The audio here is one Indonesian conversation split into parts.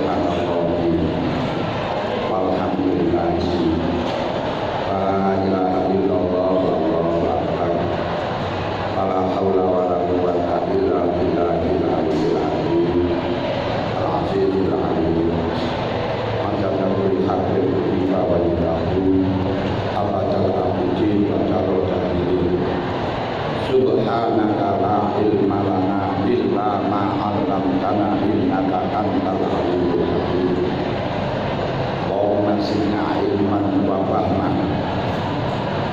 subhanallah walhamdulillah la ilaha illallah wallahu akbar la haula wala quwwata illa billahil aliyyil azim al-azizil alim majadul haqqi wa walidahu abadal abidin wa darul subhanaka la ilma lana illa ma 'allamtana innaka antal alimul hakim Allahumma zidna ilman wa fahman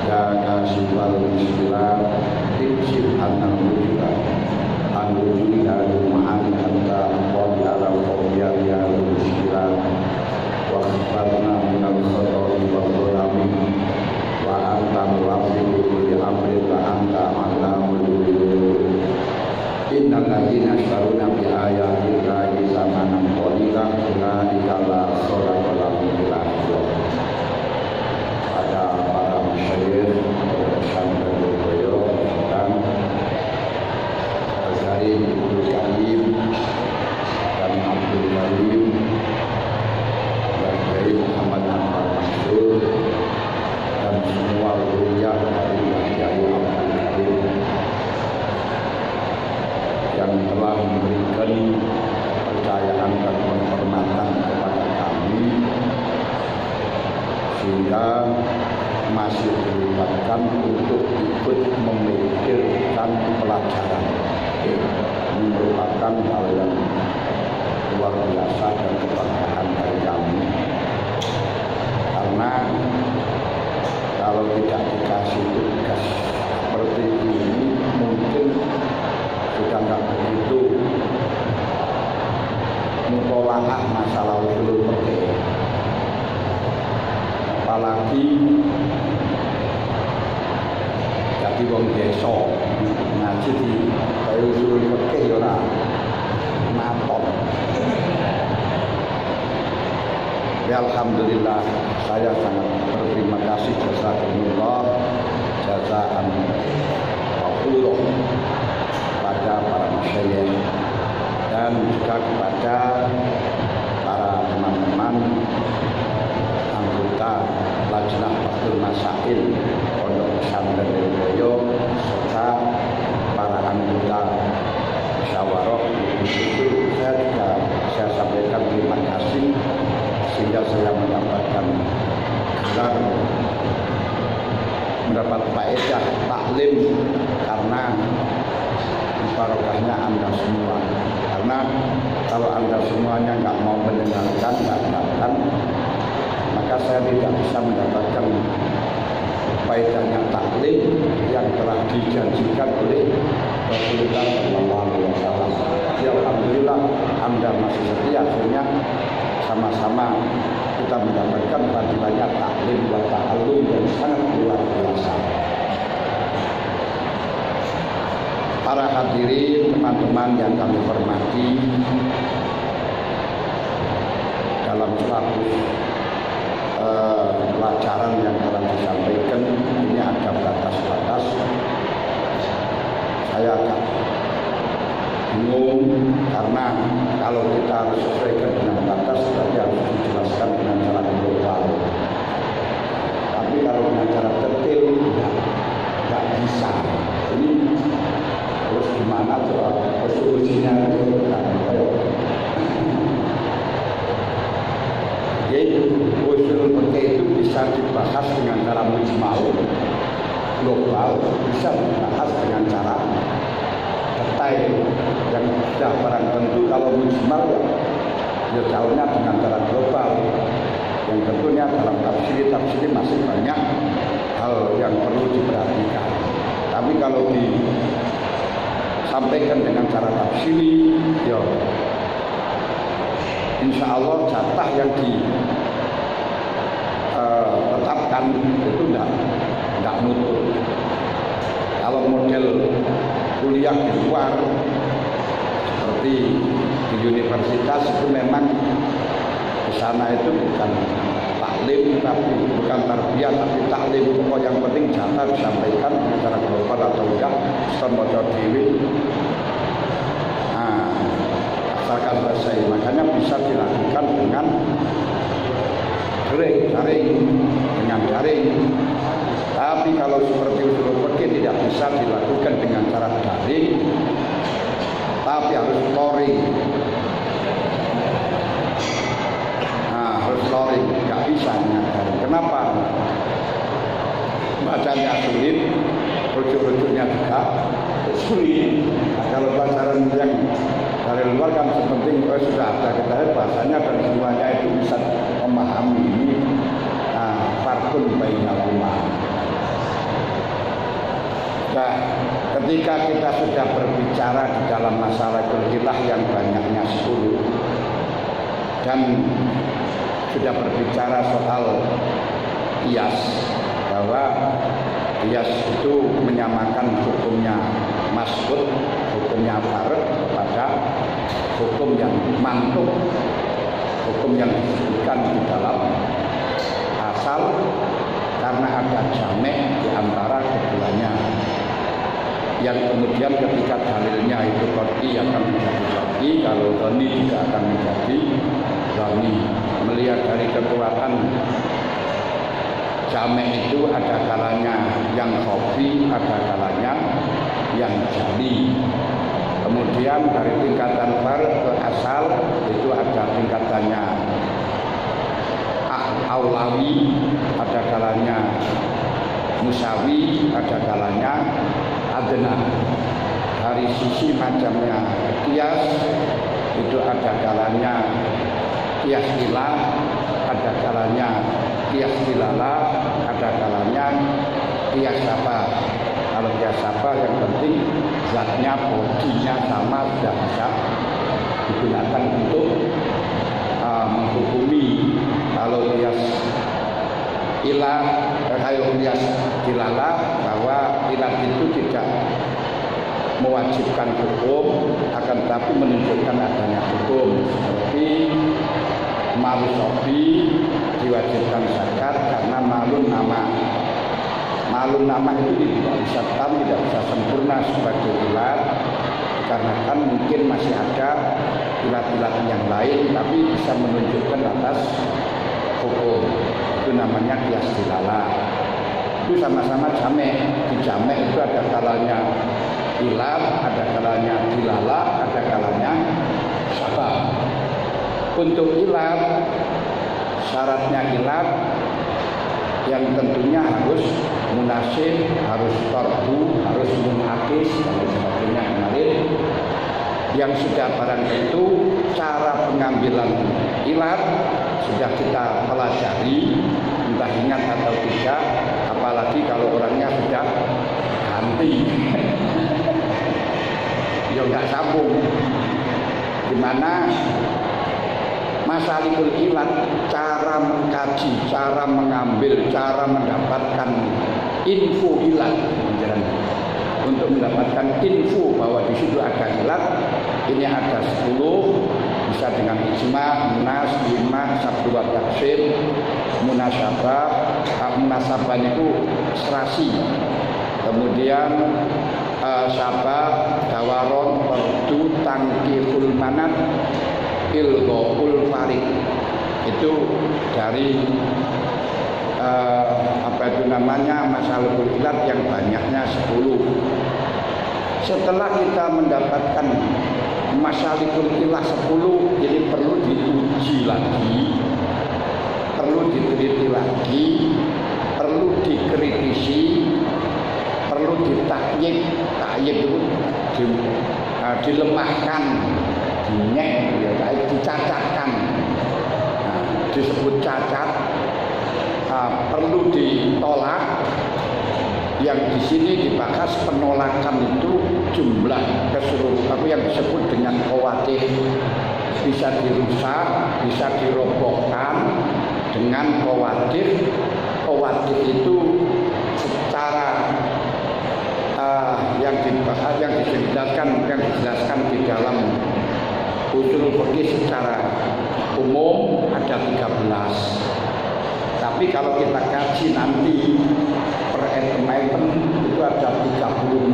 ya kasifal mushkilat ikshif anna wujud an wujud ya ma'ani anta qadara qawliya ya mushkilat wa khifadna minal khata'i wa dhulami wa anta muwaffiqu li amri wa anta alamul ghuyub innal ladzina yashtaruna bi ayati llahi thamanan qalilan ulaika la khalaqa lahum fil akhirah. Pada para masyayikh Pesantren Boyo dan Azharin Abdul Karim dan Abdul Karim dan Kiai Muhammad Anwar Mansur dan semua kuliah dari Kiai Abdul Karim yang telah memberikan kepercayaan dan penghormatan kepada kami sehingga masih dilibatkan untuk ikut memikirkan pelajaran. Ini merupakan hal yang luar biasa dan kebanggaan dari kami karena kalau tidak dikasih tugas seperti ini mungkin sudah nggak begitu mutola'ah masalah usul fikih, apalagi jadi wong desa ngaji di kaya usul fikih ora maton. Ya alhamdulillah saya sangat berterima kasih jazakumullah jazaan mafurah kepada para masyayikh dan juga kepada para teman-teman anggota Lajnah Fathul Masail Pondok Pesantren Boyo serta para anggota musyawarah. Itu saya sampaikan terima kasih sehingga saya mendapatkan gelar mendapat faedah taklim karena barokahnya Anda semua. Karena kalau Anda semuanya nggak mau mendengarkan, nggak datang, maka saya tidak bisa mendapatkan faedahnya taklim yang telah dijanjikan oleh Rasulullah SAW. Ya alhamdulillah Anda masih setia, akhirnya sama-sama kita mendapatkan fadilahnya taklim wa ta'allum yang sangat luar biasa. Para hadirin, teman-teman yang kami hormati, dalam status pelajaran yang telah disampaikan ini ada batas-batas. Saya agak bingung karena kalau kita harus sesuaikan dengan batas berarti harus dijelaskan dengan cara global. Tapi kalau dengan cara detail nggak bisa. Ini terus gimana solusinya yaitu usul fikih itu bisa dibahas dengan cara mujmal global, bisa dibahas dengan cara detail yang sudah barang tentu. Kalau mujmal ya jauhnya dengan cara global yang tentunya dalam tafsir masih banyak hal yang perlu diperhatikan. Tapi kalau disampaikan dengan cara tafsiri, ya insya Allah jatah yang ditetapkan itu tidak nutup. Kalau model kuliah di luar seperti di universitas itu memang di sana itu bukan taklim tapi bukan tarbiyah tapi taklim. Pokok yang penting jatah disampaikan secara global atau enggak semoga dewi asalkan selesai. Makanya bisa dilakukan dengan daring. Tapi kalau seperti usul fikih tidak bisa dilakukan dengan cara daring, tapi harus loring. Harus loring, nggak bisa daring. Kenapa? Bacanya sulit, rujuk-rujuknya juga sulit. Kalau pelajaran yang dari luar kan sepenting sudah ada kita bahasanya dan semuanya itu bisa memahami ini farqun bainahuma. Nah, ketika kita sudah berbicara di dalam masalah ilah yang banyaknya 10 dan sudah berbicara soal qiyas, bahwa qiyas itu menyamakan hukumnya masbut, hukumnya fard kepada hukum yang mantuk, hukum yang disebutkan di dalam asal karena ada jamek di antara keduanya, yang kemudian ketika dalilnya itu qat'i akan menjadi qat'i, kalau dhani juga akan menjadi dhani. Melihat dari kekuatan jamek itu ada kalanya yang khafi, ada kalanya yang jali. Kemudian dari tingkatan fard ke asal itu ada tingkatannya aulawi, ada kalanya musawi, ada kalanya adna. Dari sisi macamnya qiyas itu ada kalanya qiyas ilah, ada kalanya qiyas dilalah, ada kalanya qiyas syabah. Kalau qiyas syabah yang penting zatnya, bodinya sama, sudah bisa digunakan untuk menghukumi. Kalau qiyas ilah, kalau qiyas dilalah, bahwa ilah itu tidak mewajibkan hukum, akan tetapi menunjukkan adanya hukum. Seperti malu sobi diwajibkan zakat karena malun nama. Malun nama itu tidak bisa tidak bisa sempurna sebagai ilat, karena kan mungkin masih ada ilat-ilat yang lain tapi bisa menunjukkan atas hukum. Itu namanya qiyas dilalah. Itu sama-sama jamek. Di jamek itu ada kalanya ilat, ada kalanya dilalah, ada kalanya syabah. Untuk ilat, syaratnya ilat yang tentunya harus munasib, harus fardu, harus munakis dan sebagainya kemarin. Yang sudah barang itu cara pengambilan ilat sudah kita pelajari, entah ingat atau tidak, apalagi kalau orangnya sudah ganti. Ya nggak sambung. Dimana masalikul ilat, cara mengkaji, cara mengambil, cara mendapatkan info ilat. Untuk mendapatkan info bahwa di situ ada ilat, ini ada 10, bisa dengan ijma, munas, lima, sabdu wa taksir, munasabah. Munasabah itu serasi. Kemudian sabah, dawaron, fardu, tangkihul manat, ilghaul farid. Itu dari masalahul ilat yang banyaknya 10. Setelah kita mendapatkan masalahul ilah 10, ini perlu diuji lagi, perlu diteliti lagi, perlu dikritisi, perlu ditakyid. Takyid itu dilemahkan, dicacatkan. Disebut cacat, perlu ditolak. Yang di sini dibahas penolakan itu jumlah keseluruhan, apa yang disebut dengan khawatir, bisa dirusak, bisa dirobohkan dengan khawatir. Khawatir itu secara yang dibahas, yang dijelaskan di dalam usul fikih secara umum ada 13. Tapi kalau kita kaji nanti per item itu ada 36.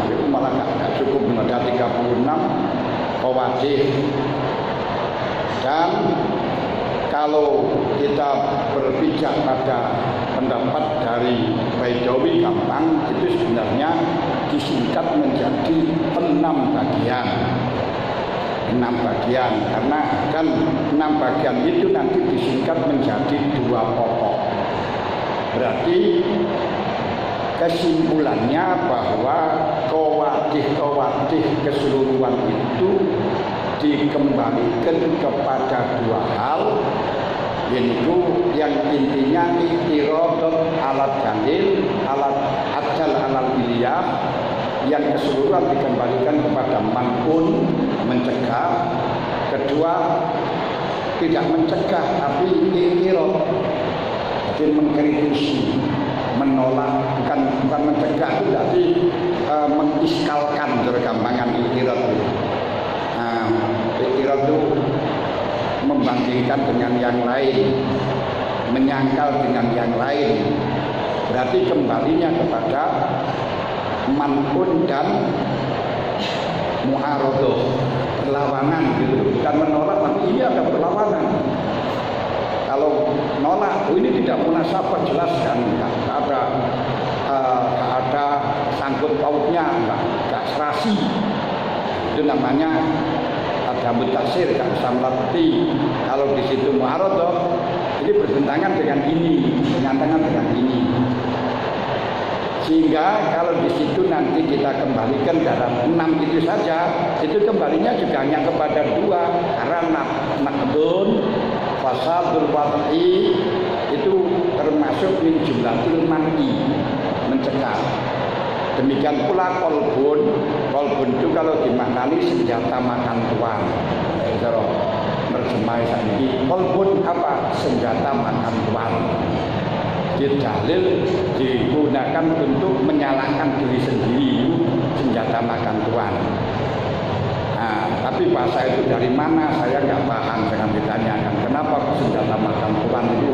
Itu malah nggak cukup, ada 36. qawadih. Dan kalau kita berpijak pada pendapat dari Baidawi gampang, itu sebenarnya disingkat menjadi 6 bagian. 6 bagian, karena kan 6 bagian itu nanti disingkat menjadi 2 pokok. Berarti kesimpulannya bahwa qawadih keseluruhan itu dikembalikan kepada 2 hal, yaitu yang intinya i'tiradun alat dalil, alat ajal alal iliyah, yang keseluruhan dikembalikan kepada man'un, mencegah. Kedua, tidak mencegah tapi i'tirad, jadi mengkritisi, menolak, bukan mencegah itu berarti mengiskalkan, tergampangan i'tirad itu. I'tirad itu membandingkan dengan yang lain, menyangkal dengan yang lain. Berarti kembalinya kepada man'un dan mu'aradhah, perlawanan gitu. Bukan menolak, tapi ini ada perlawanan. Kalau nolak, ini tidak munasabah, jelas kan, nggak ada sangkut pautnya, nggak serasi. Itu namanya ada mutaksir, nggak bisa melatih. Kalau di situ mu'aradhah, ini bertentangan dengan ini, bertentangan dengan ini. Sehingga kalau di situ nanti kita kembalikan dalam 6 itu saja, itu kembalinya juga hanya kepada 2, karena naqdun fasadul wad'i itu termasuk min jumlatul man'i, mencegah. Demikian pula kolbun itu kalau dimaknani senjata makan tuan. Terjemah ini kolbun apa? Senjata makan tuan. Dalil digunakan untuk menyalahkan diri sendiri, senjata makan tuan. Nah, tapi bahasa itu dari mana saya nggak paham. Jangan ditanyakan kenapa senjata makan tuan itu,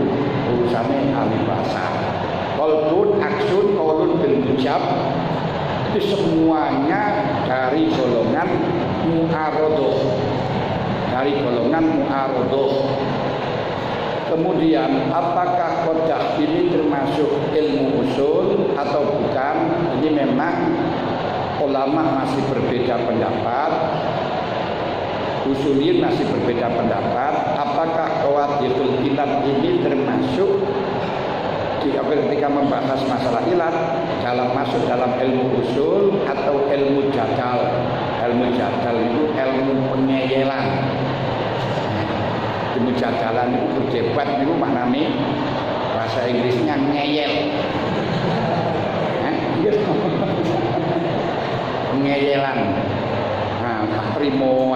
urusannya ahli bahasa. Qalbun, aksun, qaulun bil mujab, itu semuanya dari golongan mu'aradhah, dari golongan mu'aradhah. Kemudian apakah qadah ini termasuk ilmu usul atau bukan? Ini memang ulama masih berbeda pendapat, usuliyin masih berbeda pendapat. Apakah qawadihul ilat ini termasuk ketika membahas masalah ilat masuk dalam ilmu usul atau ilmu jadal? Ilmu jadal itu ilmu pengeyelan. Ilmu jadalan itu berdebat itu maknanya bahasa Inggrisnya ngeyel. Pengeyelan. Nah, tak primo.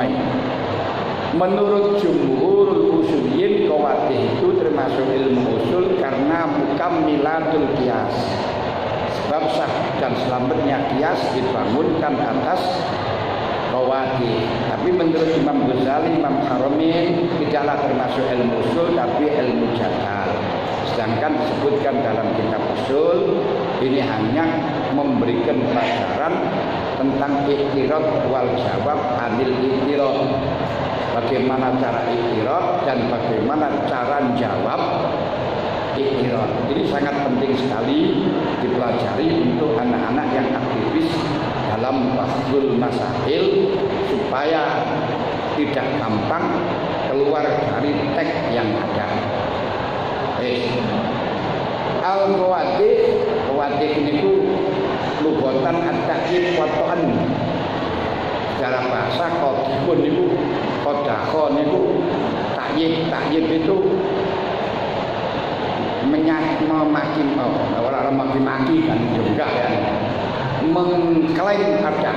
Menurut jumhur usuliyin, qawadih itu termasuk ilmu usul karena mukammilatul qiyas. Sebab sah dan selamatnya qiyas dibangunkan atas qawadih. Tapi menurut Imam Ghazali, Imam Haramin tidaklah termasuk ilmu usul tapi ilmu jadal. Sedangkan disebutkan dalam kitab usul ini hanya memberikan pelajaran tentang i'tirad wal jawab anil i'tirad. Bagaimana cara i'tirad dan bagaimana cara jawab i'tirad. Ini sangat penting sekali dipelajari untuk anak-anak yang aktivis dalam bahsul masail supaya tidak gampang keluar dari teks yang ada. Al-qawadih itu lugatan at-ta'yid wa ta'an. Secara bahasa qadhun itu qadhon itu ta'yid itu memaki-maki kan juga ya. Mengklaim ada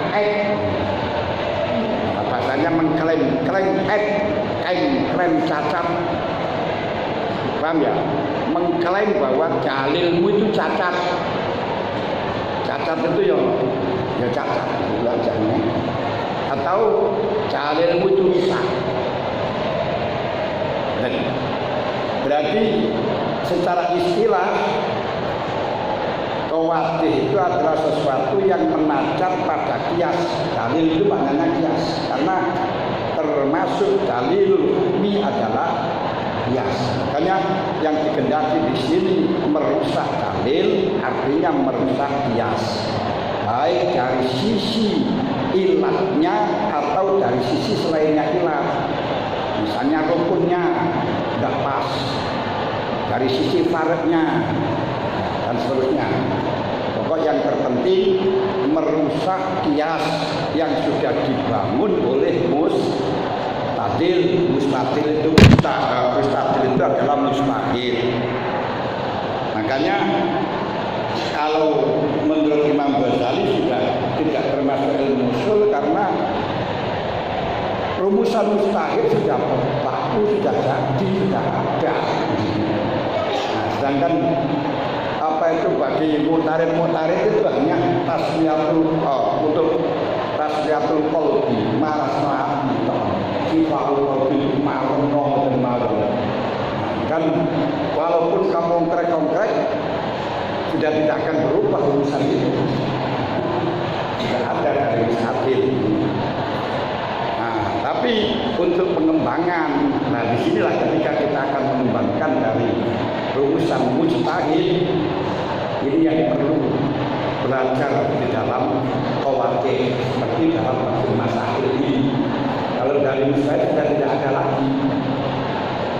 bahasanya mengklaim klaim cacat, paham ya? Mengklaim bahwa dalilmu itu cacat itu ya cacat belajarnya, atau dalilmu itu rusak. Berarti secara istilah qawadih itu adalah sesuatu yang menajat pada qiyas. Dalil itu maknanya qiyas, karena termasuk dalil hukmi adalah kias. Makanya yang dikehendaki di sini merusak dalil artinya merusak kias, baik dari sisi ilatnya atau dari sisi selainnya ilat. Misalnya rukunnya tidak pas, dari sisi faradnya dan seterusnya. Pokok yang terpenting merusak kias yang sudah dibangun oleh mustahil. Mustahil itu adalah mustahil. Makanya kalau menurut Imam Ghazali sudah tidak termasuk ilmu usul karena rumusan mustahil sudah baku, sudah jadi, sudah ada. Nah, sedangkan apa itu bagi mutarid itu hanya untuk tasmiyatul qalbi, maras hati, sifatul qalbi, malam dan malam. Dan walaupun kamu konkret sudah tidak akan berubah urusan itu, tidak ada dari mustahil. Tapi untuk pengembangan, nah disinilah ketika kita akan mengembangkan dari rumusan mustahil, ini yang perlu belajar di dalam qawaid seperti dalam masail ini. Kalau dari mustahil sudah tidak ada lagi,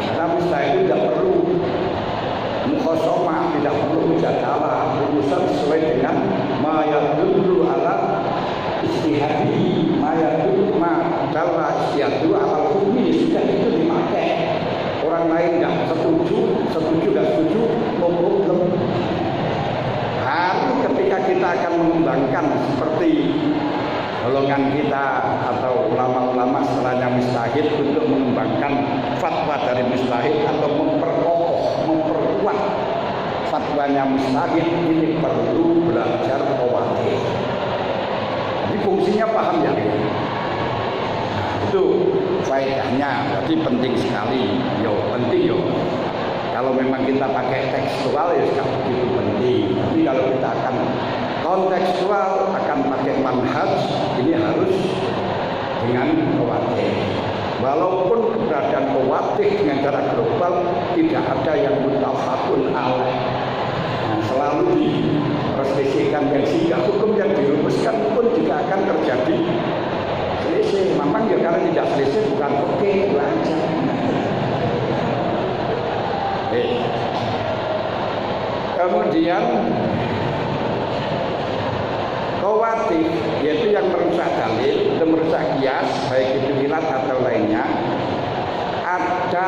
karena mustahil tidak perlu mukhasomah, tidak perlu mujadalah, rumusan sesuai dengan ma yadullu ala istihadi, ma yadullu ma dalla istihadu ala hukmi, sudah itu dipakai. Orang lain tidak setuju tidak setuju, no problem. Baru ketika kita akan mengembangkan seperti golongan kita atau ulama-ulama setelahnya mustahil untuk mengembangkan fatwa dari mustahil atau memperkuat fatwanya mustahil, ini perlu belajar qawaid. Jadi fungsinya paham ya? Itu faedahnya, berarti penting sekali. Penting. Kalau memang kita pakai tekstual ya tidak begitu penting. Tapi kalau kita akan kontekstual, akan pakai manhaj, ini harus dengan qawaid. Walaupun keberadaan qawaid dengan cara global tidak ada yang muttafaqun alaih. Nah, selalu diperselisihkan yang sehingga hukum yang dirumuskan pun juga akan terjadi selisih. Memang ya karena tidak selisih bukan oke, belajar. Kemudian qawaid yaitu yang merusak dalil, itu merusak kias, baik itu ilat atau lainnya. Ada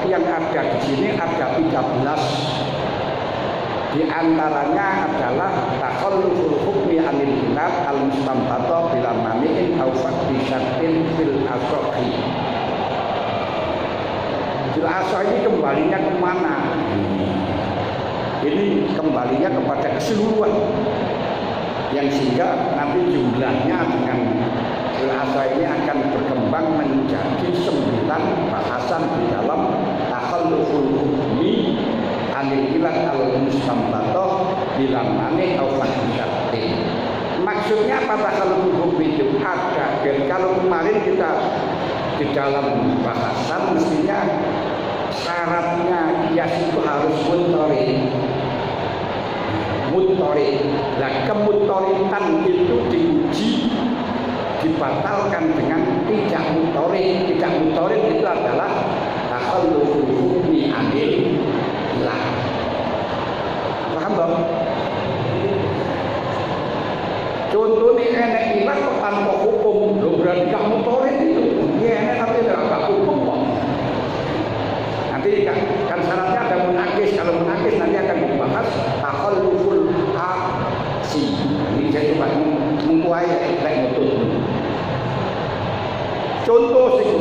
yang ada di sini ada 13. Di antaranya adalah takhalluful hukmi anil ilat al-mustambato bila mani'in aw faqdi syartin fil asohi. Fil asohi ini kembalinya kemana? Ini kembalinya kepada keseluruhan yang sehingga nanti jumlahnya dengan fil asohi ini akan berkembang menjadi 9 bahasan di dalam takhalluful hukmi anil ilat al-mustambato bila mani'in aw faqdi syartin. Maksudnya apa takhalluful hukmi itu? Ada. Dan kalau kemarin kita di dalam bahasan mestinya syaratnya kias itu harus mutorik. Nah, kemutoritan itu diuji, dibatalkan dengan tidak mutorik. Tidak mutorik itu adalah takhalluful hukmi anil ilat. Paham dong? Contoh nih enek ilat kok tanpa hukum, berarti gak mutorik itu. Dia enek tapi gak hukum kok. Nanti kan syaratnya ada munakis. Kalau munakis nanti akan dibahas takhalluful aksi. Ini saya coba mengkuai mutus. Contoh sih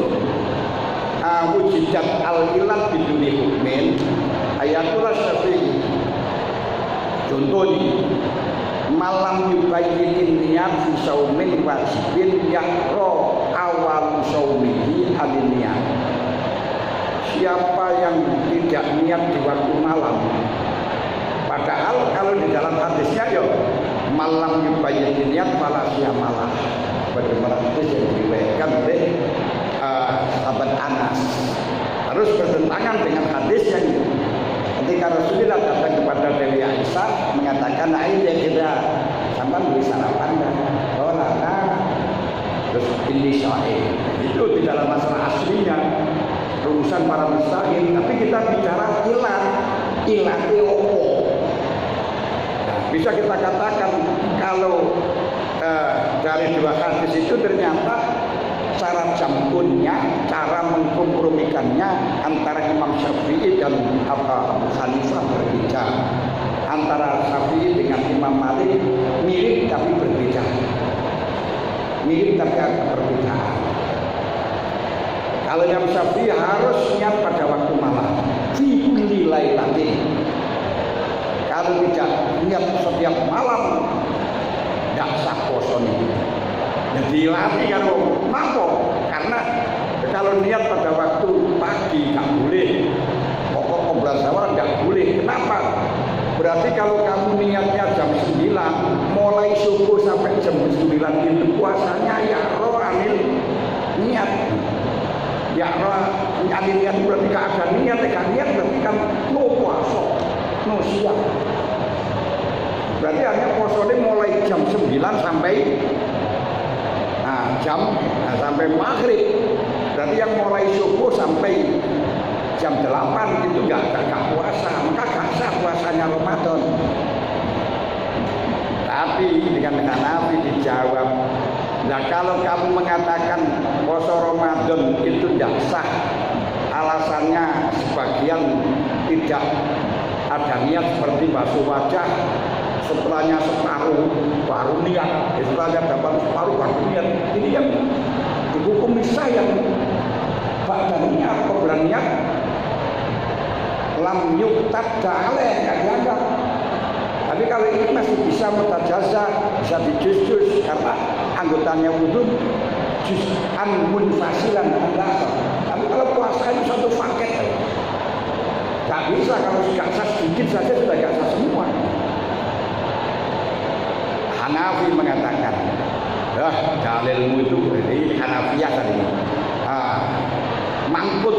wujudat al-ilat biduni hukmin ayatul syafi'i. Contoh nih, malam yubayyin niat fi saumin wajibin yakro awal saumihi aliniat. Siapa yang tidak niat di waktu malam, padahal kalau di dalam hadisnya yo malam yubayyin niat malah siamalah. Bagaimana hadis yang diriwayatkan oleh sahabat Anas. Harus bertentangan dengan hadis yang ketika Rasulullah datang kepada Dewi Aisyah mengatakan, "Ayo kita sampai beli sarapan dan oh nah." Terus ini sahih. Itu di dalam masalah aslinya urusan para mustahil, tapi kita bicara ilat opo. Nah, bisa kita katakan kalau dari dua hadis itu ternyata cara jampunnya, cara mengkompromikannya antara Imam Syafi'i dan Abu Hanifah berbeda. Antara Syafi'i dengan Imam Malik mirip tapi berbeda. Mirip tapi ada perbedaan. Kalau Imam Syafi'i harus niat pada waktu malam, fi kulli lailatin. Kalau tidak niat setiap malam, tidak sah puasa ini. Jadi latih kalau kenapa? Karena kalau niat pada waktu pagi nggak boleh, pokok pembelasawar nggak boleh. Kenapa? Berarti kalau kamu niatnya jam 9, mulai subuh sampai jam 9 itu puasanya ya roh anil niat. Ya roh anil niat berarti gak ada niat, berarti kan no puasa, no siang. Berarti hanya puasanya mulai jam 9 sampai sampai maghrib. Berarti yang mulai subuh sampai jam 8 itu gak puasa, maka gak sah puasanya Ramadan. Tapi dengan Hanafi dijawab, nah kalau kamu mengatakan puasa Ramadan itu tidak sah, alasannya sebagian tidak ada niat seperti basuh wajah, setelahnya separuh baru niat, setelahnya dapat separuh baru niat. Ini yang dihukum nisa yang badan niat, keberan niat lam yuktad da'aleh, nggak dianggap. Tapi kalau ini masih bisa mutajazah, bisa dijus-jus karena anggotanya wudhu juz'an munfasilan anda. Tapi kalau puasa itu satu paket, nggak bisa. Kalau gak sah sedikit saja sudah gak sah semua. Hanafi mengatakan, dalilmu itu ini Hanafiyah tadi. Mangkut.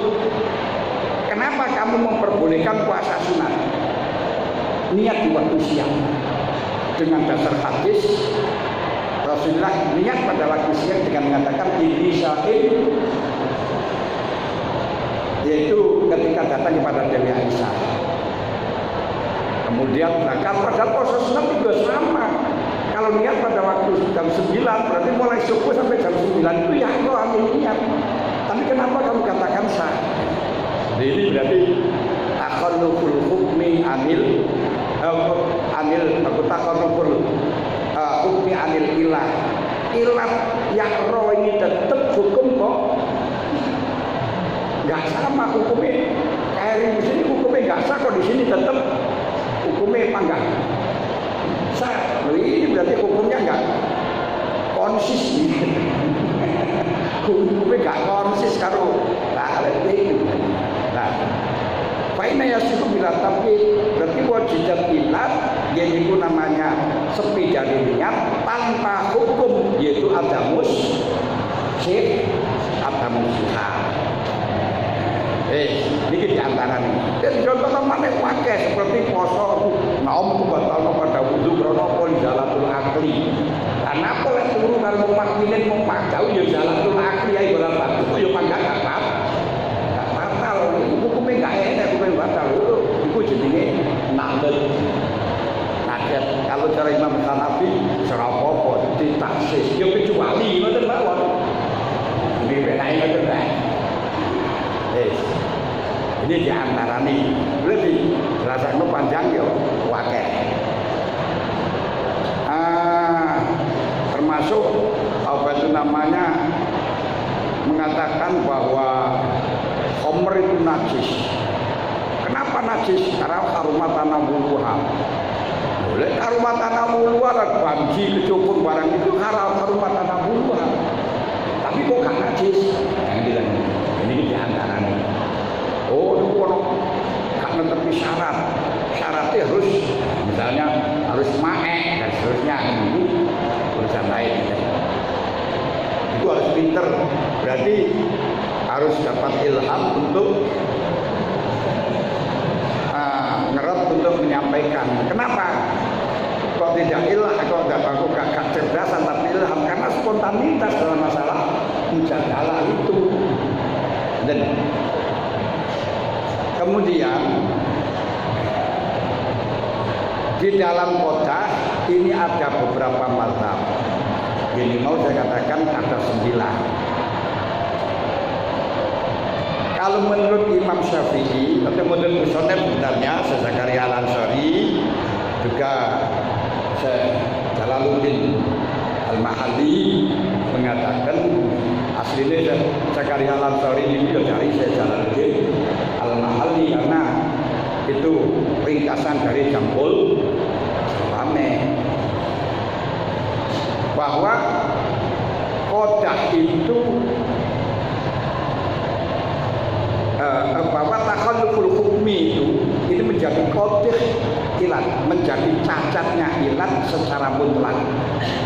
Kenapa kamu memperbolehkan puasa sunat? Niat di waktu siang. Dengan dasar hadis Rasulullah niat pada waktu siang dengan mengatakan ini syahid, yaitu ketika datang kepada Dewi Aisyah. Kemudian kalau pada puasa sunat juga sama. Kalau niat pada waktu jam 9 berarti mulai subuh sampai jam 9 itu ya lo ambil niat. Tapi kenapa kamu katakan sah? Ini berarti takhalluful hukmi anil hukmi anil ilah. Ilah yang roh ini tetap hukum kok nggak sama hukumnya. Kayak di sini hukumnya nggak sah, kok di sini tetap hukumnya panggang sah. Ini berarti hukumnya nggak konsis. Hukumnya nggak konsis kalau ini. Nah, faina yasifu bila tapi berarti wajib ilat, yaitu namanya sepi dari niat tanpa hukum, yaitu adamus syirk, adamus syirk. Ini di antara ini. Dan contoh mana pakai seperti poso, naum batal pada wudhu karena polizalatul akli. Karena apa yang turun kalau mau makminin mau pagau ya jalatul akli ya ibarat batu ya pagak apa? Hukumnya nggak enak, hukumnya batal itu jadinya naket. Kalau cara Imam Hanafi serapopo ditaksis ya kecuali itu bawah ini benain itu kan. Ini diantara nih berarti rasanya panjang ya wakil. Termasuk apa itu namanya mengatakan bahwa khamr itu najis. Kenapa najis? Karena karumatan nabuluha. Boleh karumatan nabuluha dan banji kecupur barang itu haram karumatan nabuluha. Tapi kok gak najis? Ini di antara ini. Oh, itu gak netepi syarat. Syaratnya harus misalnya harus mae dan seterusnya. Ini urusan lain. Itu harus pinter. berarti harus dapat ilham untuk ngerot untuk menyampaikan. Kenapa? Kok tidak ilham, kok aku gak cerdasan tapi ilham? Karena spontanitas dalam masalah mujadalah itu. Dan kemudian di dalam kota ini ada beberapa mazhab. Ini mau saya katakan ada 9. Kalau menurut Imam Syafi'i atau menurut Musonef sebenarnya Zakaria Al-Ansari juga Jalaluddin Al-Mahalli mengatakan aslinya Zakaria Al-Ansari ini dari Jalaluddin Al-Mahalli karena itu ringkasan dari Jambul Jalame, bahwa kodah itu bahwa takhalluful hukmi itu ini menjadi kodah ilat, menjadi cacatnya ilat secara mutlak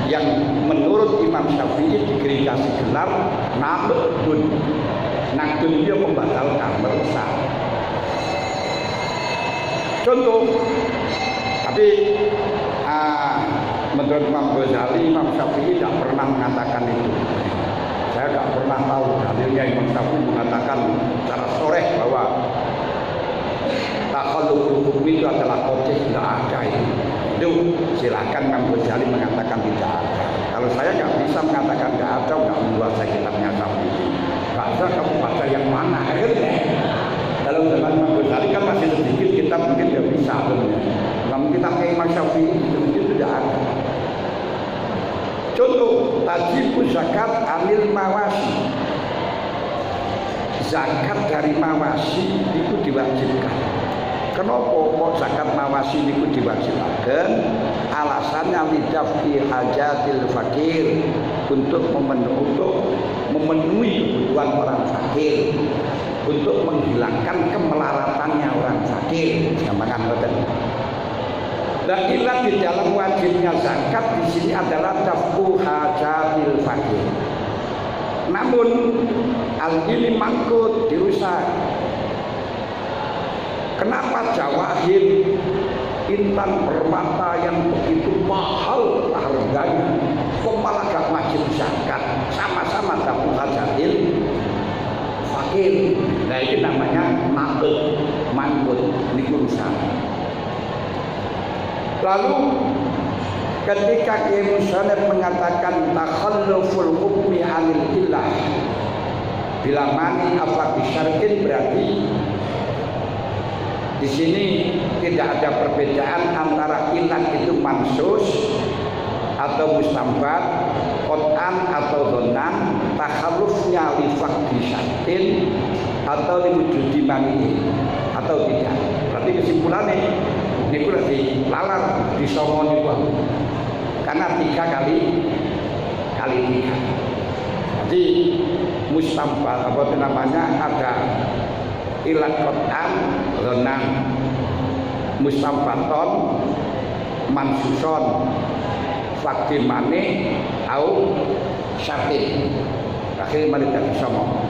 yang menurut Imam Syafi'i dikasih gelar naqdun. Naqdun dia membatalkan, merusak. Contoh, tapi menurut Imam Ghazali, Imam Syafi'i tidak pernah mengatakan itu. Saya tidak pernah tahu dalilnya Imam Syafi'i mengatakan secara soreh bahwa takhalluful hukmi itu adalah qadhih, tidak ada itu. Itu silakan Imam Ghazali mengatakan tidak ada. Kalau saya nggak bisa mengatakan tidak ada, nggak membaca kitabnya Syafi'i. Nggak ada, kamu baca yang mana? Akhirnya dalam zaman Imam Ghazali kan masih sedikit, kita mungkin nggak bisa. Namun kitabnya Imam Syafi'i itu tidak ada. Contoh, tajibu zakat anil mawasi. Zakat dari mawasi itu diwajibkan. Kenapa kok zakat mawasi itu diwajibkan? Alasannya lidaf'i hajatil fakir, untuk memenuhi kebutuhan orang fakir, untuk menghilangkan kemelaratannya orang fakir. Gampangan betul. Dan ilat di dalam wajibnya zakat di sini adalah daf'u hajatil fakir. Namun hal ini mangkut, dirusak. Kenapa jawahir, intan permata yang begitu mahal harganya kok malah gak wajib zakat? Sama-sama daf'u hajatil fakir. Nah ini namanya mangkut, dirusak. Lalu ketika Kiai Musonef mengatakan takhalluful hukmi anil illah bila mani apa bisyarkin, berarti di sini tidak ada perbedaan antara ilat itu mansus atau mustambat, qot'an atau donan, takhallufnya li faqdi syartin atau liwujudi mani atau tidak. Berarti kesimpulannya ini lagi lalar di songon itu karena 3 kali 3. Jadi mustambat apa itu namanya, ada ilat qot'an, donan, mustambaton, mansuson, fakti mane, au syartin. Akhirnya mari kita songon.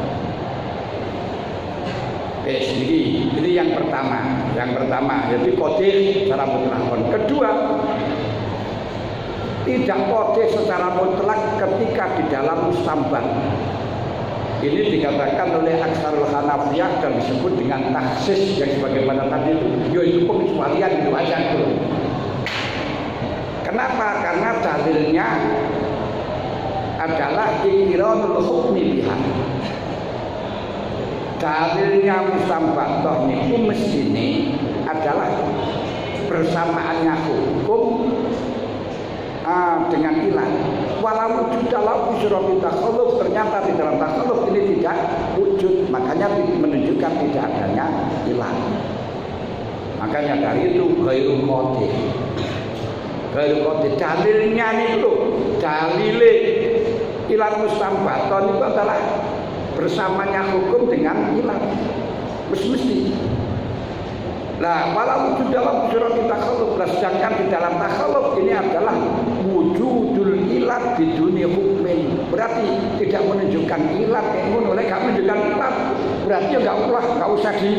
Ini yang pertama. Jadi qadhih secara mutlak. Kedua, tidak qadhih secara mutlak ketika di dalam mustambat. Ini dikatakan oleh Aksarul Hanafiyah dan disebut dengan taksis yang sebagaimana tadi itu. Yaitu pengecualian itu aja tuh. Kenapa? Karena dalilnya adalah iqrarul hukmi biha. Dalilnya mustambathah niku mestine adalah bersamaannya hukum dengan ilat. Walau wujud dalam usyurati takhalluf, ternyata di dalam takhalluf ini tidak wujud, makanya menunjukkan tidak adanya ilat. Makanya dari itu ghairu qadhih. Dalilnya itu dalile ilat mustambathah itu adalah bersamanya hukum dengan ilat mesti. Nah, walau wujud dalam surat takhalluf, sedangkan di dalam takhalluf ini adalah wujudul ilat di dunia hukmin, berarti tidak menunjukkan ilat kayak ngono, lek gak menunjukkan ilat berarti ya enggak usah di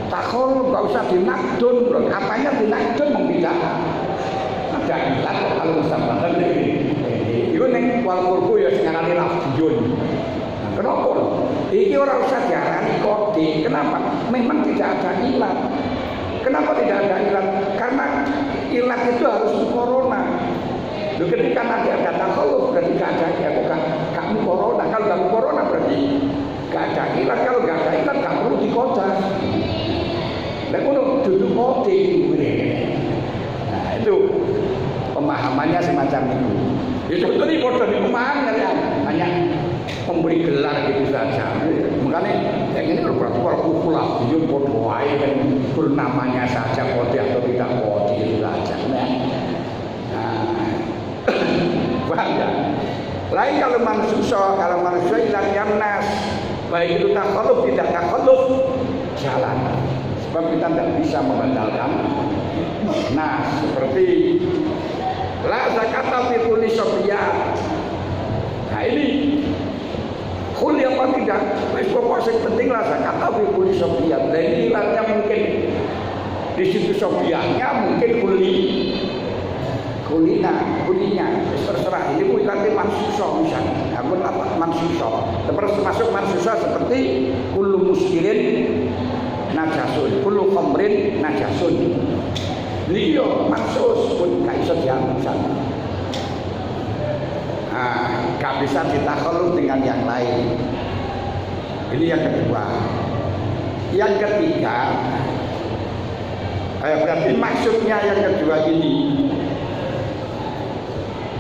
takhol, enggak usah dinakdun, apanya dinakdun tidak ada ilat kalau musabatan iki. Iku ning wal qurbu ya sing arane lafzun. Nah, kenapa? Iki ora usah diarani kode. Kenapa? Memang tidak ada ilat. Kenapa tidak ada ilat? Karena ilat itu harus corona. Loh, ketika nanti ada takhalluf berarti gak ada ya bukan kamu corona. Kalau kamu corona berarti gak ada ilat. Kalau gak ada ilat gak perlu dikodas. Dan untuk duduk kode nah itu pemahamannya semacam itu. Ya contohnya bodoh di pemahaman ya hanya memberi gelar gitu saja. Makanya yang ini berarti kalau kufulah itu bodoh aja kan bernamanya saja kode atau tidak kode itu saja. Paham ya? Lain kalau manusia ilang yamnas, baik itu takhalluf tidak takhalluf jalan. Sebab kita tidak bisa membatalkan. Nah, seperti la zakata fi kulli sofiyat. Nah ini kuli apa tidak? Wis pokok sing penting la zakata fi kulli sofiyat. Dan ini ilatnya mungkin di situ sofiyatnya mungkin kulinya terserah. Ini ilatnya mansuso misalnya. Aku apa mansuso. Termasuk mansuso seperti kullu muskirin najasun, kullu khamrin najasun. Ini yo mansus pun gak bisa diambil. Nah, gak bisa ditakhalluf dengan yang lain. Ini yang kedua. Yang ketiga, berarti maksudnya yang kedua ini.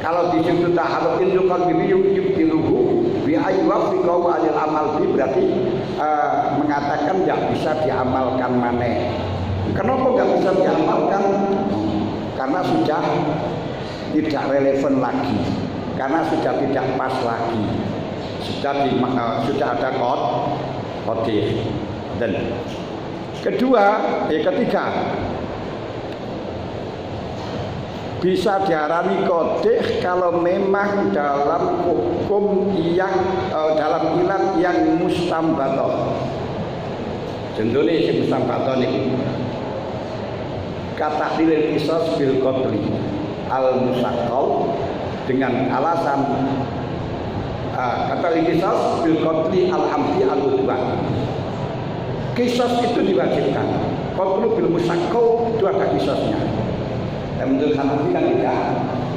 Kalau di situ takhalluf indukan bibi yubtiluhu bi ayywa fi qawalil amal bi berarti mengatakan tidak bisa diamalkan maneh. Kenapa nggak bisa diamalkan? Karena sudah tidak relevan lagi, karena sudah tidak pas lagi, sudah ada kode. Dan ketiga bisa diarani kode kalau memang dalam hukum yang dalam ilat yang mustambadah. Contohnya si mustambadah ini kata dilil qisas bil qatli al musaqqal dengan alasan kata dilil qisas bil qatli al amdi al udwan. Qisas itu diwajibkan. Qatlu bil musaqqal itu ada qisasnya. Dan menurut Hanafi kan tidak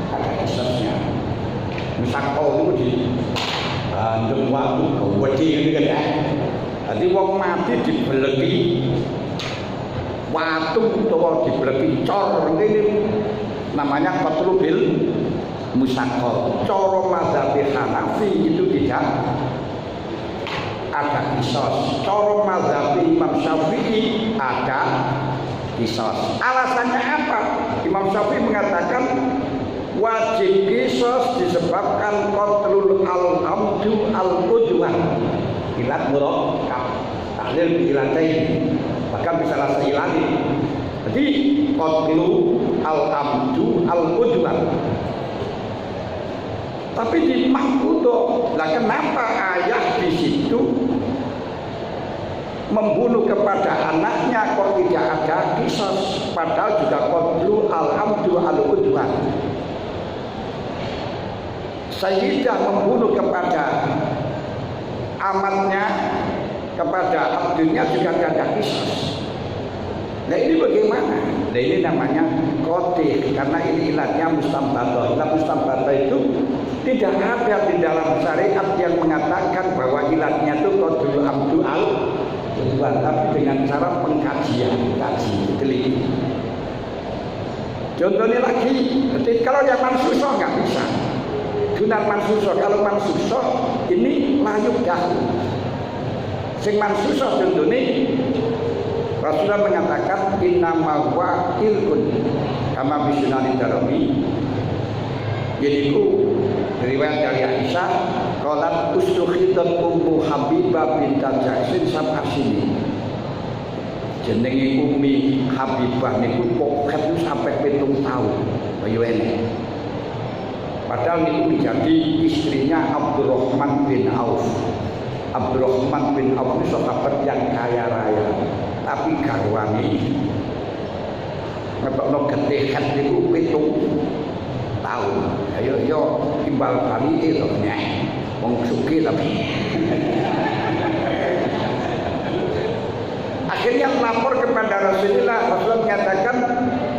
ada qisasnya. Musaqqal itu di ndem waktu gede gitu kan ya. Jadi wong mati dibeleki watu utawa dibeleki cor ini namanya qatlu bil musaqqal. Cara mazhab Hanafi itu tidak ada qisas. Cara mazhab Imam Syafi'i ada qisas. Alasannya apa? Imam Syafi'i mengatakan wajib qisas disebabkan qatlul al-amdu al-udwan. Ilat murakkab. Tahlil ilatain. Bahkan bisa rasa ilani. Jadi qatlu al-amdu al-udwan. Tapi di Mahfudoh, lah kenapa ayah di situ membunuh kepada anaknya kok tidak ada qisas, padahal juga qatlu al-amdu al-udwan. Sayyidah membunuh kepada amatnya, kepada abdunya juga tidak ada qisas. Nah ini bagaimana? Nah ini namanya kode, karena ini ilatnya mustambadah. Ilat mustambadah itu tidak ada di dalam syariat yang mengatakan bahwa ilatnya itu qatlu amdu al-udwan, tapi dengan cara pengkajian, teliti. Contohnya lagi, kalau yang mansusoh nggak bisa. Dunan mansusoh, kalau mansusoh ini layuk dahulu. Sing mansusoh contohnya Rasulullah mengatakan innama wa ilkun kama bisunani darami. Jadi itu riwayat dari Aisyah qalat ustukhidat ummu Habibah bintan Jahsin sab'asini. Jenenge Ummi Habibah niku poket sampai 7 tahun bayu enek. padahal itu menjadi istrinya Abdurrahman bin Auf. Abdurrahman bin Auf itu sahabat yang kaya raya, tapi garwane ngetokno getih itu 7 tahun. Ayo yo timbal kali itu nyeh wong sugih tapi akhirnya melapor kepada Rasulullah. Rasulullah menyatakan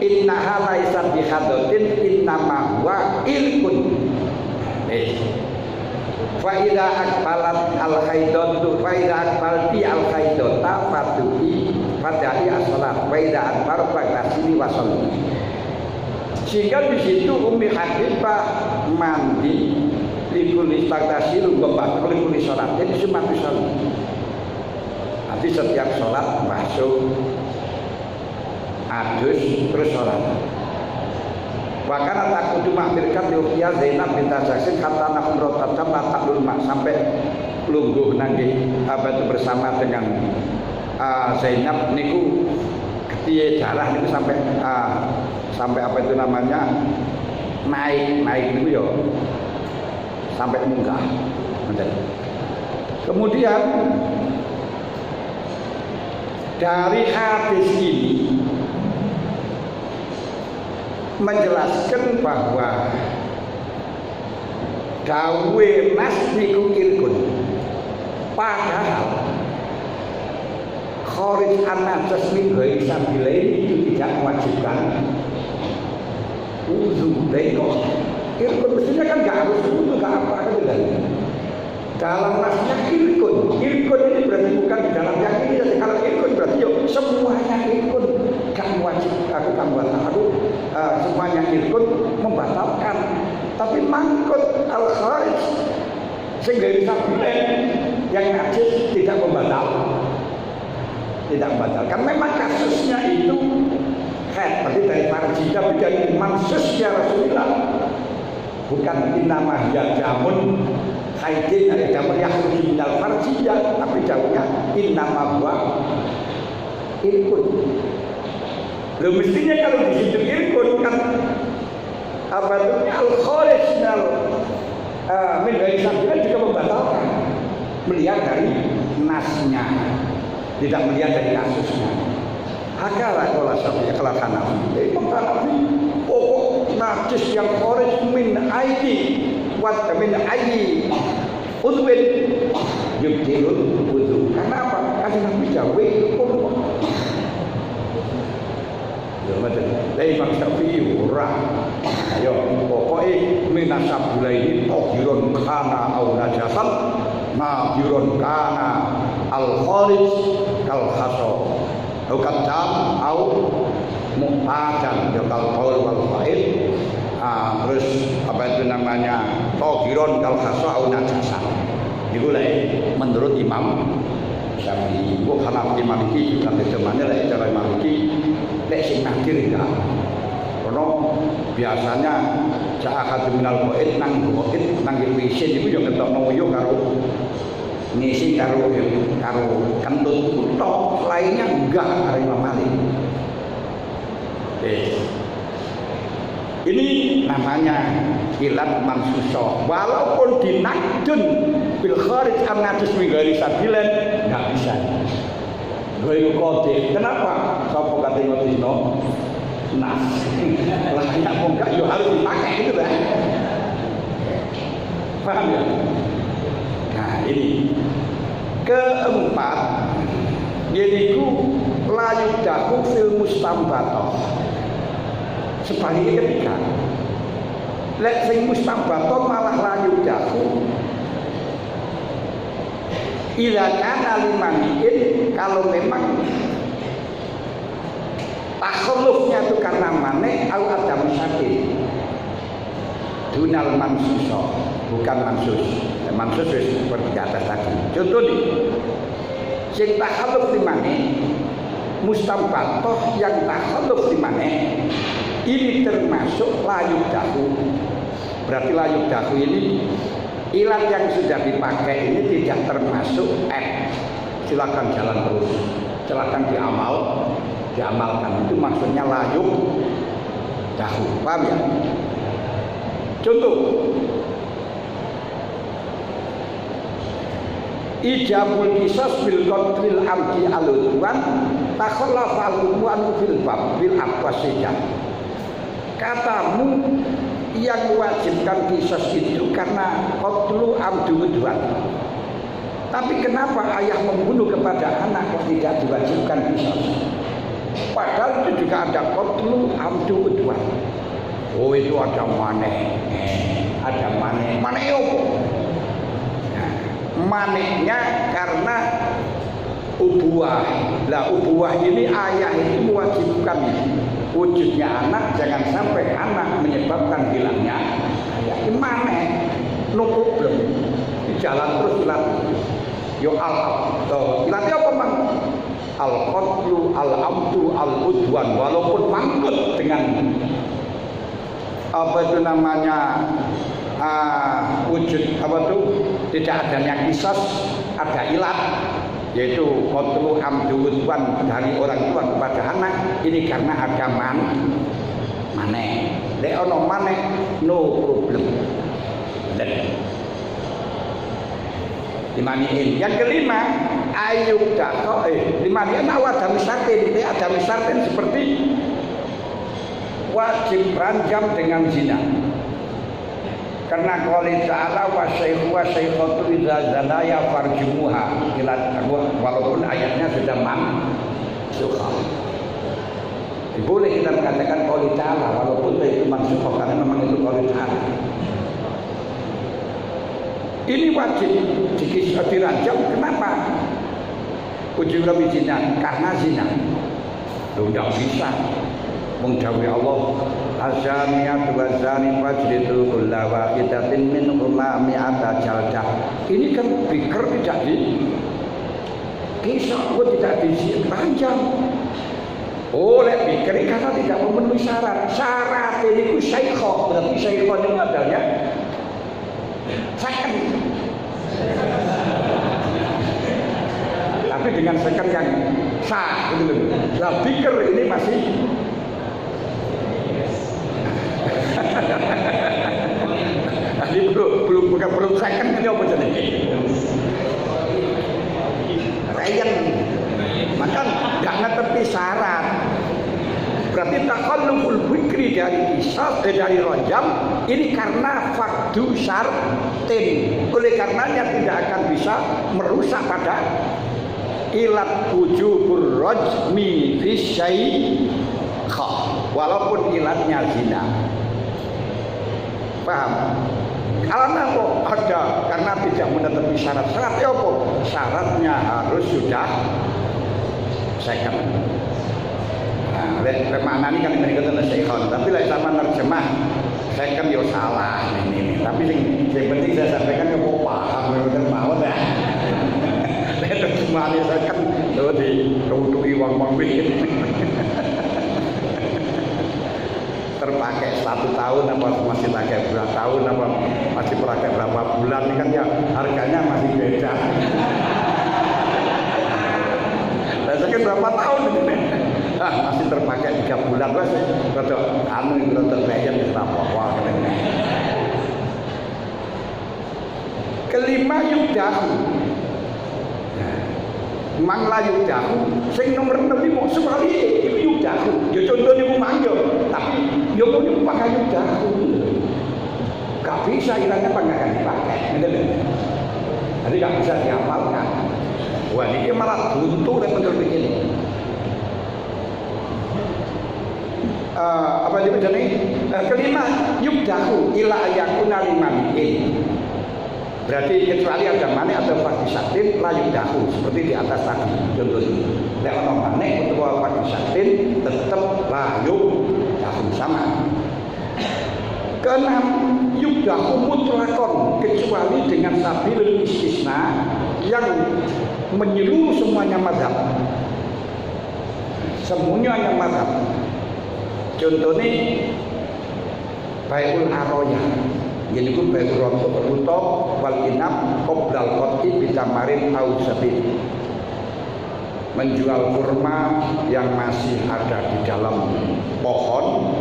innaha laisat bihadatin innama huwa ilkun. Fa idza aqbalat al-haidatu fa idza aqbalti al-haidata fatuhi fadai as-salat wa idza adbarta tasini wa sholli. Sehingga di situ Ummi Habibah mandi likul istagtasilu bapak likul salat jadi sunat salat. Nanti setiap sholat basuh, adus, terus sholat. Bahkan aku cuma mampirkan Yofia Zainab binta Jaksin kata anak merotatam latak lulma sampai lungguh nanti apa itu bersama dengan Zainab niku ketiye darah niku sampai apa itu namanya naik niku yo sampai munggah. Kemudian dari hadis ini menjelaskan bahwa dawe nas niku irkun, padahal kharij an-najas min ghairi sabilain itu tidak mewajibkan wudu. Irkun mestinya kan nggak harus wudu, nggak apa-apa kan. Dalam nasnya irkun ini berarti bukan di dalam yang ini saja. Kalau irkun berarti yuk semuanya irkun, gak wajib aku tambah semuanya irkun membatalkan. Tapi mangkut al-kharij sehingga bisa bilang yang najis tidak membatalkan. Memang kasusnya itu berarti dari farjiyah bukan mansusnya Rasulullah, bukan inamah ya jamun haidin dari jamun yang minal farjiyah, tapi jamunnya innama huwa irkun. Loh mestinya kalau di situ irkun kan apa itu al-kharij min ghairi sabilain juga membatalkan, melihat dari nasnya, tidak melihat dari kasusnya. Hakalah kalau sampai kalau Hanafi, Imam Hanafi pokok najis yang kharij min aidi wat min aidi udwin yubtilul wudu. Karena apa? Karena Nabi jawe hukum. Ya betul. Dari Imam Syafi'i ora. Ayo pokoknya minasabulaini tohirun kana au najasan nabirun kana al-kharij kal haso au kadam au mu'adan ya kal qaul wal fa'il. Terus apa itu namanya tohirun kal haso au najasan. Itu lah menurut Imam Syafi'i. Kok Hanafi Maliki juga temannya lah cara Maliki lek sing nakir enggak. Karena biasanya cahak minal qaid nang wisin iku yo ngetokno uyuh karo ngisi karo kentut tok, lainnya enggak karo Imam Malik. Ini namanya ilat mansusoh. Walaupun dinakdun bil kharij an-najis min ghairi sabilan enggak bisa. Gue kode. Kenapa? Sapa kate ngodino? Nas. Lah ya kok enggak yo harus dipakai gitu kan. Paham ya? Nah, ini keempat yaitu layu dahu fil mustambatoh. Sebaliknya ketiga lek sing mustambatoh malah layu dahu ila kana limaniin, kalau memang takhallufnya itu karena mane au adam syakir dunal mansuso, bukan mansus. Mansus seperti di atas tadi. Contoh nih, sing takhalluf di mane mustambatoh yang takhalluf di mane ini termasuk layu dahu. Berarti layu dahu ini ilat yang sudah dipakai ini tidak termasuk silakan jalan terus, silakan diamalkan. Itu maksudnya layu dahu. Paham ya? Contoh, ijabul qisas bil qatlil amdi al-udwan takhallafa al-umwan fil bab bil aqwasijah. Katamu yang mewajibkan qisas itu karena qatlu amdi udwan. Tapi kenapa ayah membunuh kepada anak kok tidak diwajibkan qisas? Padahal itu juga ada qatlu amdi udwan. Oh itu ada maneh. Ada maneh. Maneh apa? Manehnya karena ubuah. Lah ubuah ini ayah itu mewajibkan wujudnya anak, jangan sampai anak menyebabkan hilangnya ayah. Ini maneh, no problem. Di jalan terus ilat. Yo ilatnya apa mang? Al-qatlu, al-amdu, al-udwan. Walaupun mangkut dengan apa itu namanya wujud apa tuh tidak adanya qisas, ada ilat yaitu qatlu amdu udwan dari orang tua kepada anak. Ini karena ada maneh. Lek ono maneh no problem. Dimaniin. Yang kelima ayub dakho dimaniin ada misatin seperti wajib ranjam dengan zina. Karena qouli ta'ala wa syaikhu idza zanaya farjumuha walaupun ayatnya sudah mansukh. Boleh kita mengatakan qouli ta'ala walaupun itu mansukh karena memang itu qouli ta'ala. Ini wajib diranjam. Kenapa? Ujung zina karena zina. Lu tidak bisa mengdawi Allah azaniyatu wazani fajridu kulla wahidatin minhuma mi'ata jaldah. Ini kan pikir tidak kisah tidak diranjam. Oleh pikir karena tidak memenuhi syarat. Syarat ini ku syaikhoh, berarti syaikhoh itu adanya second. Tapi dengan second yang sah gitu. Nah pikir ini masih ini belum second ini apa jadi? Ryan, maka nggak ngetepi syarat. Berarti takhalluful fikri dari qisas dari rajam ini karena fardu syartin. Oleh karenanya tidak akan bisa merusak pada ilat wujubur rajmi fi syaikhah walaupun ilatnya zina. Paham? Karena kok ada karena tidak menetepi syarat-syarat ya apa? Syaratnya harus sudah second. Nah, makna ini kan mereka seikhon, tapi lah sama nerjemah second yo salah ini. Tapi yang penting saya sampaikan ke paham bener mawon ya. Itu cuma ini second lo di keutui wong-wong bikin. Terpakai 1 tahun apa masih pakai berapa tahun apa masih pakai berapa bulan ini kan ya harganya masih beda. Dan sekian berapa tahun ini masih terpakai 3 bulan wes rada anu iki rada bayar wis apa-apa. Kelima yudahu. Mang layu dahu sing nomor 5 sekali itu yudahu. Ya contohnya ku mangyo, tapi yo kok pakai yudahu. Gak bisa ilangnya akan dipakai, gitu. Jadi gak bisa dihafalkan. Wah ini malah buntu dan bener begini. Apa dia bicara ini? Kelima yudahu ila yakuna limamin. Berarti kecuali ada manik atau fadisatin layu dahu seperti di atas tadi contohnya. Lewat manik atau fadisatin tetap layu dahu sama. Keenam yudahu mutlakon kecuali dengan sabil istisna yang menyeluruh semuanya mazhab. Semuanya mazhab. Contohnya baiul aroya. Jadi itu baik rutok wal inap qoblal qot'i bitamarin au sabit. Menjual kurma yang masih ada di dalam pohon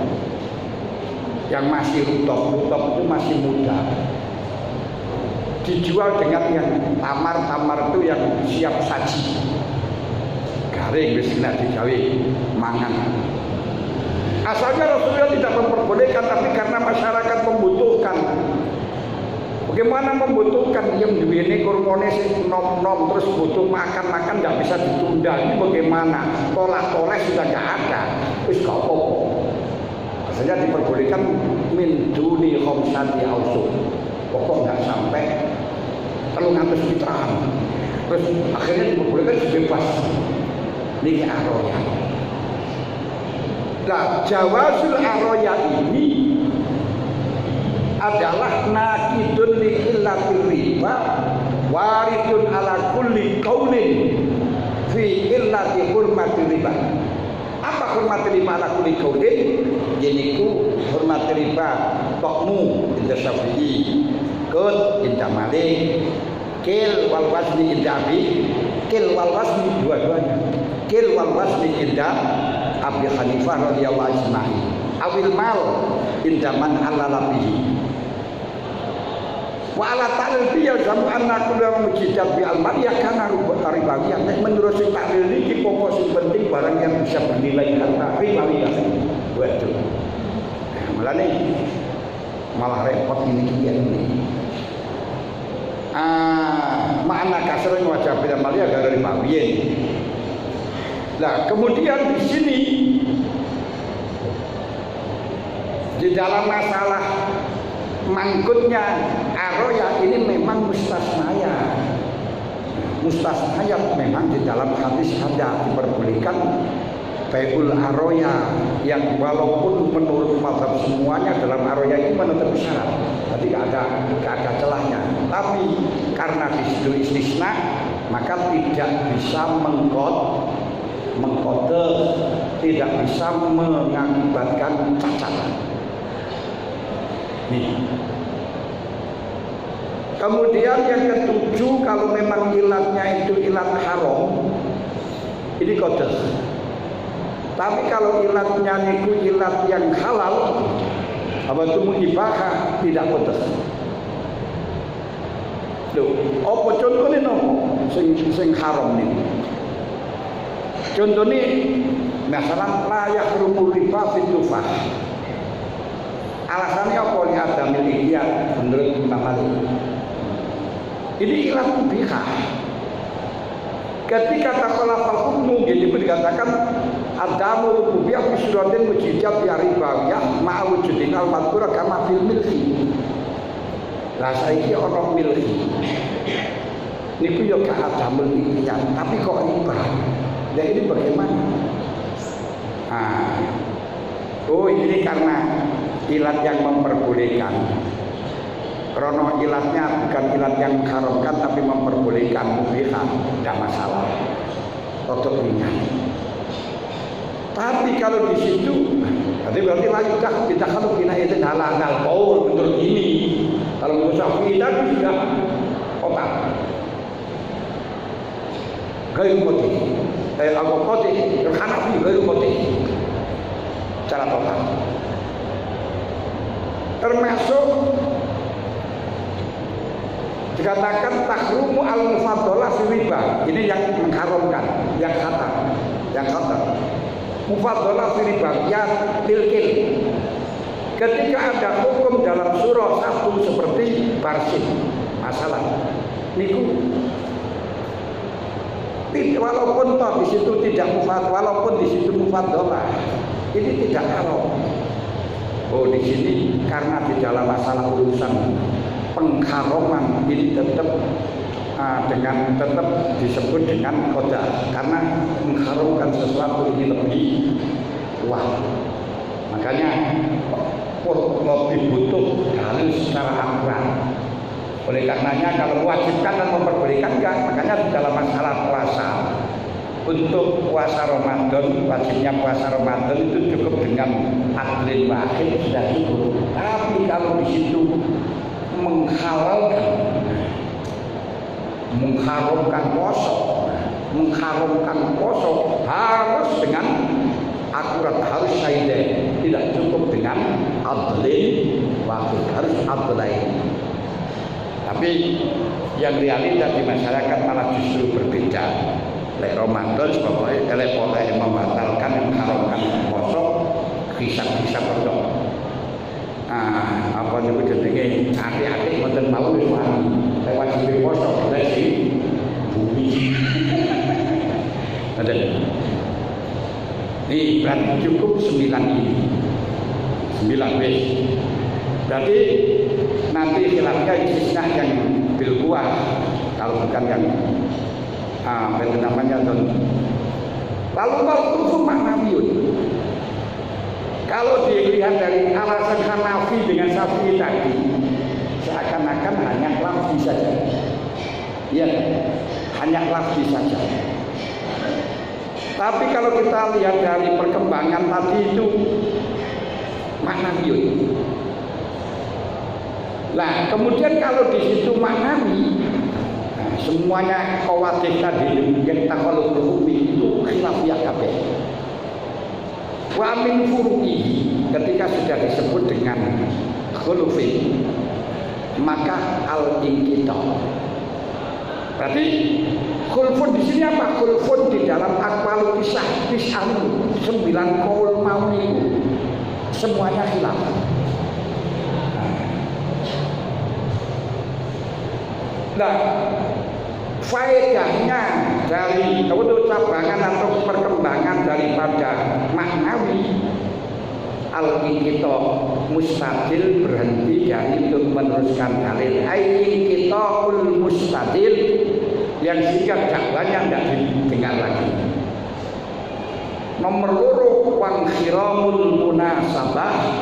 yang masih rutop itu masih muda. Dijual dengan yang tamar itu yang siap saji. Garing wis kena digawe mangan. Asalnya Rasulullah tidak memperbolehkan, tapi karena masyarakat membutuhkan. Bagaimana membutuhkan yang duwene kurmane sing nom-nom terus butuh makan tidak bisa ditunda. Ini bagaimana? Tolak-tolak sudah tidak ada. Wis gak apa-apa. Asalnya diperbolehkan min duni khamsati ausuk. Pokok nggak sampai 300 fitrahan. Terus akhirnya diperbolehkan bebas. Niki aroya. Nah, jawazul aroya ini adalah nakidun li illatil riba waridun ala kulli qaulin fi illati hurmatil riba. Apa hurmatil riba ala kulli qaulin? Yaitu hurmatil riba tokmu inda Syafi'i, kut inda Malik, kil wal wasni inda Abi, kil wal wasni dua-duanya. Kil wal wasni inda Abi Hanifah radhiyallahu anhu. Awil mal inda man halala bihi. Wa ala ta'lil biya jamu anna kullu mujidat bi al-mal ya kana ribawiyah. Menurut sing taklil iki pokok sing penting barang yang bisa bernilai harta ribawiyah. Waduh. Mulane malah repot ini. Makna kasar wajah bil mal ya gara ribawiyah. Nah, kemudian di sini di dalam masalah mangkutnya aroya ini memang mustasnaya. Mustasnaya memang di dalam hadis ada diperbolehkan baiul aroya yang walaupun menurut mazhab semuanya dalam aroya itu menutup syarat. Jadi gak ada celahnya. Tapi karena di situ istisna maka tidak bisa mengkode, tidak bisa mengakibatkan cacat. Kemudian yang ketujuh, kalau memang ilatnya itu ilat haram, ini kode. Tapi kalau ilatnya itu ilat yang halal, apa itu mubahah, tidak kode. Loh, apa contohnya no? Sing haram ini. Contohnya, masalah layak rumur riba fitufah. Alasannya apa? Lihat dan milihiyat menurut Imam Malik. Ini ilat mubihah. Ketika takhalafal hukmu, jadi dikatakan adamu rububiyah fi suratin mujijab ya ribawiyah ma'a wujudin al-madhura kama fil milhi. Lah saiki ana milhi. Niku yo gak adamul milhiyat, tapi kok riba. Nah ini bagaimana? Oh ini karena ilat yang memperbolehkan. Krono ilatnya bukan ilat yang mengharamkan tapi memperbolehkan, mubihah, tidak masalah. Untuk ringan. Tapi kalau di situ, berarti lanjutkan kita kalau kena itu halal qaul menurut ini. Kalau menurut Syafi'i itu sudah otak. Gaya putih. Apa putih? Hanafi gaya putih. Cara total. Termasuk dikatakan tahrumu al-mufaddalah fi riba. Ini yang mengharamkan, yang khatar. Mufaddalah fi riba ya tilkil. Ketika ada hukum dalam surah satu seperti barsin, masalah niku walaupun toh di situ tidak walaupun di situ mufaddalah, ini tidak haram. Oh di sini karena di dalam masalah urusan pengharaman ini tetap disebut dengan qada karena mengharamkan sesuatu ini lebih luas. Makanya lebih butuh dalil secara akurat. Oleh karenanya kalau mewajibkan dan memperbolehkan enggak, makanya di dalam masalah puasa untuk puasa Ramadan, wajibnya puasa Ramadan itu cukup dengan adlin wahid sudah cukup. Tapi kalau di situ mengharamkan poso harus dengan akurat, harus saidah, tidak cukup dengan adlin waqid, harus adlain. Tapi yang realita di masyarakat malah justru berbeda. Lek Ramadan pokoknya elek pokoke membatalkan mengharamkan poso hisab-hisab kok. Apa niku jenenge ati-ati mboten mau wis wani. Lewat sing poso lek sing bumi. Ada. Ini berarti cukup 9 ini. 9 wis. Berarti nanti khilafnya istisna yang bil kuah, kalau bukan yang apa itu namanya don. Lalu kalau maknawiyun, kalau dilihat dari alasan Hanafi dengan Syafi'i tadi, seakan-akan hanya lafzi saja. Ya, hanya lafzi saja. Tapi kalau kita lihat dari perkembangan tadi itu maknawiyun. Nah, kemudian kalau di situ maknawi, semuanya khawatir tadi yang takaluf hukmi itu khilafiyah kabeh. Wa min furu'i, ketika sudah disebut dengan khulufin, maka al-inqita. Berarti khulfun di sini apa? Khulfun di dalam aqwalu kisah 9 qaul mau itu semuanya khilaf. Nah, faedahnya dari cabangan atau perkembangan daripada maknawi al-inqita mustadil berhenti dari untuk meneruskan dalil. Al-inqitaul mustadil yang sehingga dakwanya tidak didengar lagi. Nomor 2 wanghiramul munasabah.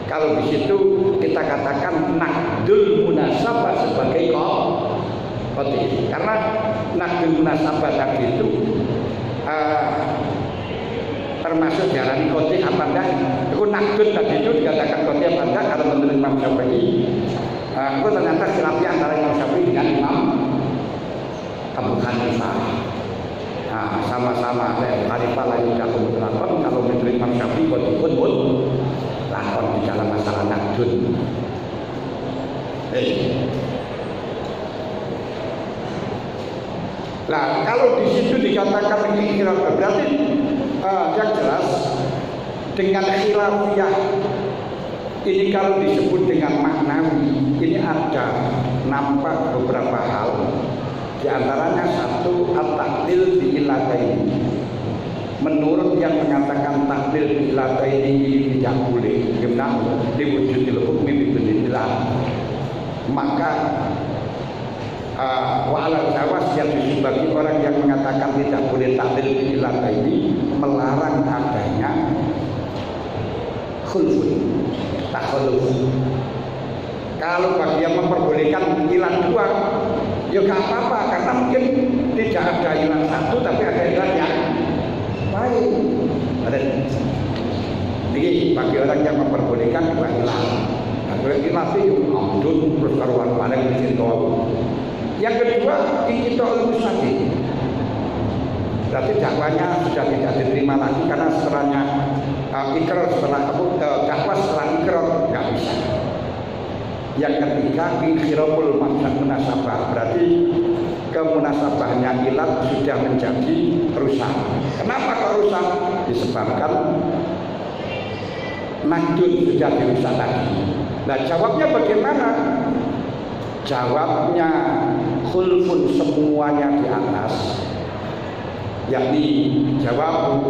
Kalau di situ kita katakan nakdul munasabah sebagai qoti. Karena nakdul munasabah tadi itu termasuk jalan qoti apa enggak? Itu nakdul tadi itu dikatakan qoti apa enggak kalau menurut Imam Syafi'i. Itu ternyata khilafnya antara Imam Syafi'i dengan Imam Abu Hanifah. Sama-sama Abu Hanifah lain tidak kebetulan kalau menurut Imam Syafi'i qoti pun lakon di dalam masalah nakdun. Nah, kalau di situ dikatakan ini khilaf, berarti yang jelas dengan khilafiyah ini kalau disebut dengan maknawi, ini ada nampak beberapa hal. Di antaranya satu at-tahdil bi ilataini. Menurut yang mengatakan takdir ilata ini tidak boleh, gimana diwujudil hukmi bidunillah, maka wa'alal jawas yang bagi orang yang mengatakan tidak boleh takdir ilata ini melarang adanya khulfun takhalluf. Kalau bagi yang memperbolehkan ilat 2, ya gak apa-apa, karena mungkin tidak ada ilat 1 tapi ada ilat yang baik. Ini bagi orang yang memperbolehkan dua ilah. Kalau ilah itu amdun terus karuan paling mencintai. Yang kedua kita al-musadi. Berarti dakwanya sudah tidak diterima lagi karena setelahnya ikrar setelah dakwah setelah ikrar nggak bisa. Yang ketiga inkhirabul munasabah, berarti kemunasabahnya ilat sudah menjadi rusak. Kenapa kok rusak? Disebabkan nakdun sudah dirusak lagi. Nah, jawabnya bagaimana? Jawabnya khulfun semuanya di atas, yakni jawab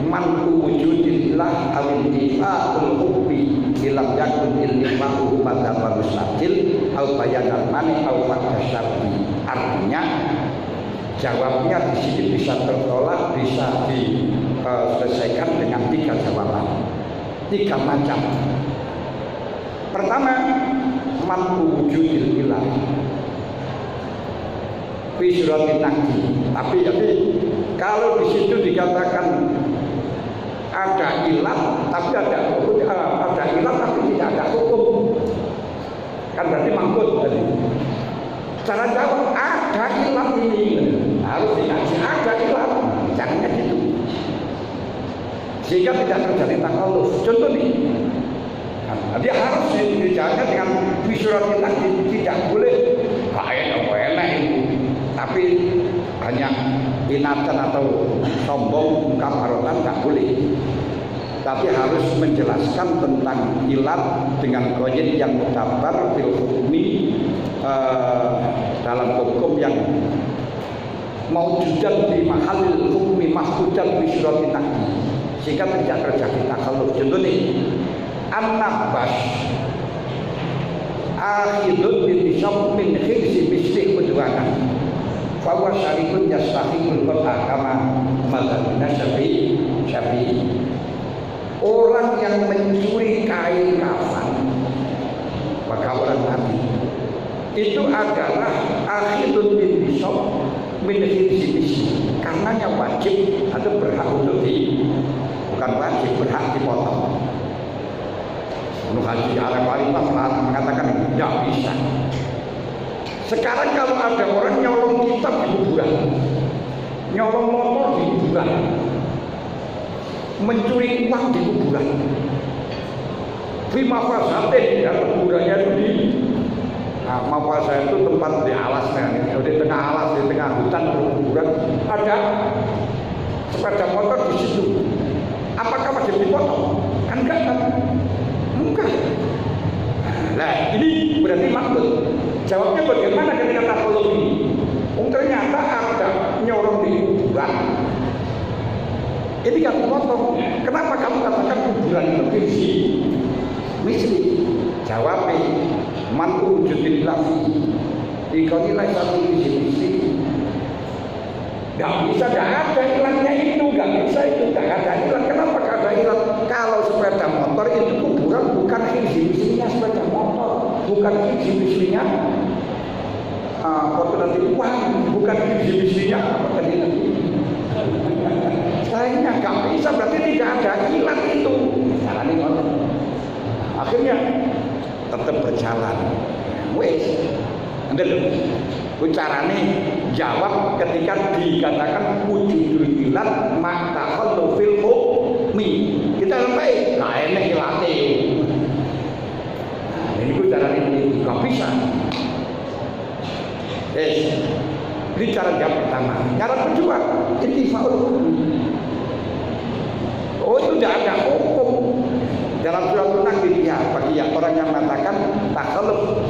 man wujudillah al-intifa'ul hubbi ilam yakun ilmimahu pada musnadil au bayanal mani au fakdasyarti. Artinya jawabnya di sini bisa tertolak, bisa diselesaikan dengan 3 jawaban, 3 macam. Pertama, man wujudil ilah fi suratin naqdi. Tapi kalau di situ dikatakan ada ilat tapi ada ilat tapi tidak ada hukum, kan berarti mangkut tadi. Cara jawab ada ilat ini harus dikaji ada ilat, caranya gitu sehingga tidak terjadi takaluf. Contoh nih, Dia harus dijaga dengan visual kita, tidak boleh kayak enak itu, tapi hanya inatan atau sombong kafarotan nggak boleh. Tapi harus menjelaskan tentang ilat dengan qaid yang mutabar fil hukmi, dalam hukum yang maujudan di mahalil hukmi mahfudan bi syuratin naqdi, sehingga tidak terjadi takhalluf. Contoh nih, an-nabas akhidun bitisab min khirsi mislih udwana fa huwa syarikun yastahiqul qat'a kama mazhabina Syafi'i. Orang yang mencuri kain kafan, maka orang mati itu adalah akhidun bitisab min khirsi mislih, karenanya wajib atau berhak untuk bukan wajib, berhak dipotong. Haji Al-Qarifah mengatakan tidak bisa. Sekarang kalau ada orang nyolong kitab di kuburan, nyolong motor di kuburan, mencuri uang di kuburan, Fima fasatin, ya, kuburannya itu di Mafasa itu tempat di alasnya, di tengah alas, di tengah hutan kuburan, ada sepeda motor di situ. Apakah wajib dipotong? Kan enggak kan? Enggak. Nah, ini berarti maksud. Jawabnya bagaimana ketika takhalluf ini? Ternyata ada nyorong di kuburan. Ini kan potong. Kenapa kamu katakan kuburan itu fiksi? Misli. Jawabnya man wujudil lafi. Dikonilah satu fiksi. Gak bisa, gak ada ilatnya itu, gak bisa itu, gak ada ilat. Kenapa gak ada ilat? Kalau sepeda motor itu kuburan bukan hiji-hijinya sepeda motor, bukan hiji-hijinya nanti uang, bukan hiji-hijinya apa tadi nanti. Sayangnya gak bisa, berarti tidak ada ilat itu. Caranya ngono. Akhirnya tetap berjalan. Wes, ndelok. Carane jawab ketika dikatakan wujudul ilat maka khallu fil hukmi. Kita sampai lah enek ilate. Nah, ini ku carane enggak bisa. Ini cara jawab pertama. Cara kedua, intifaul hukmi. Oh, itu tidak ada hukum dalam surat An-Nahl ya bagi yang orang yang mengatakan takhalluf.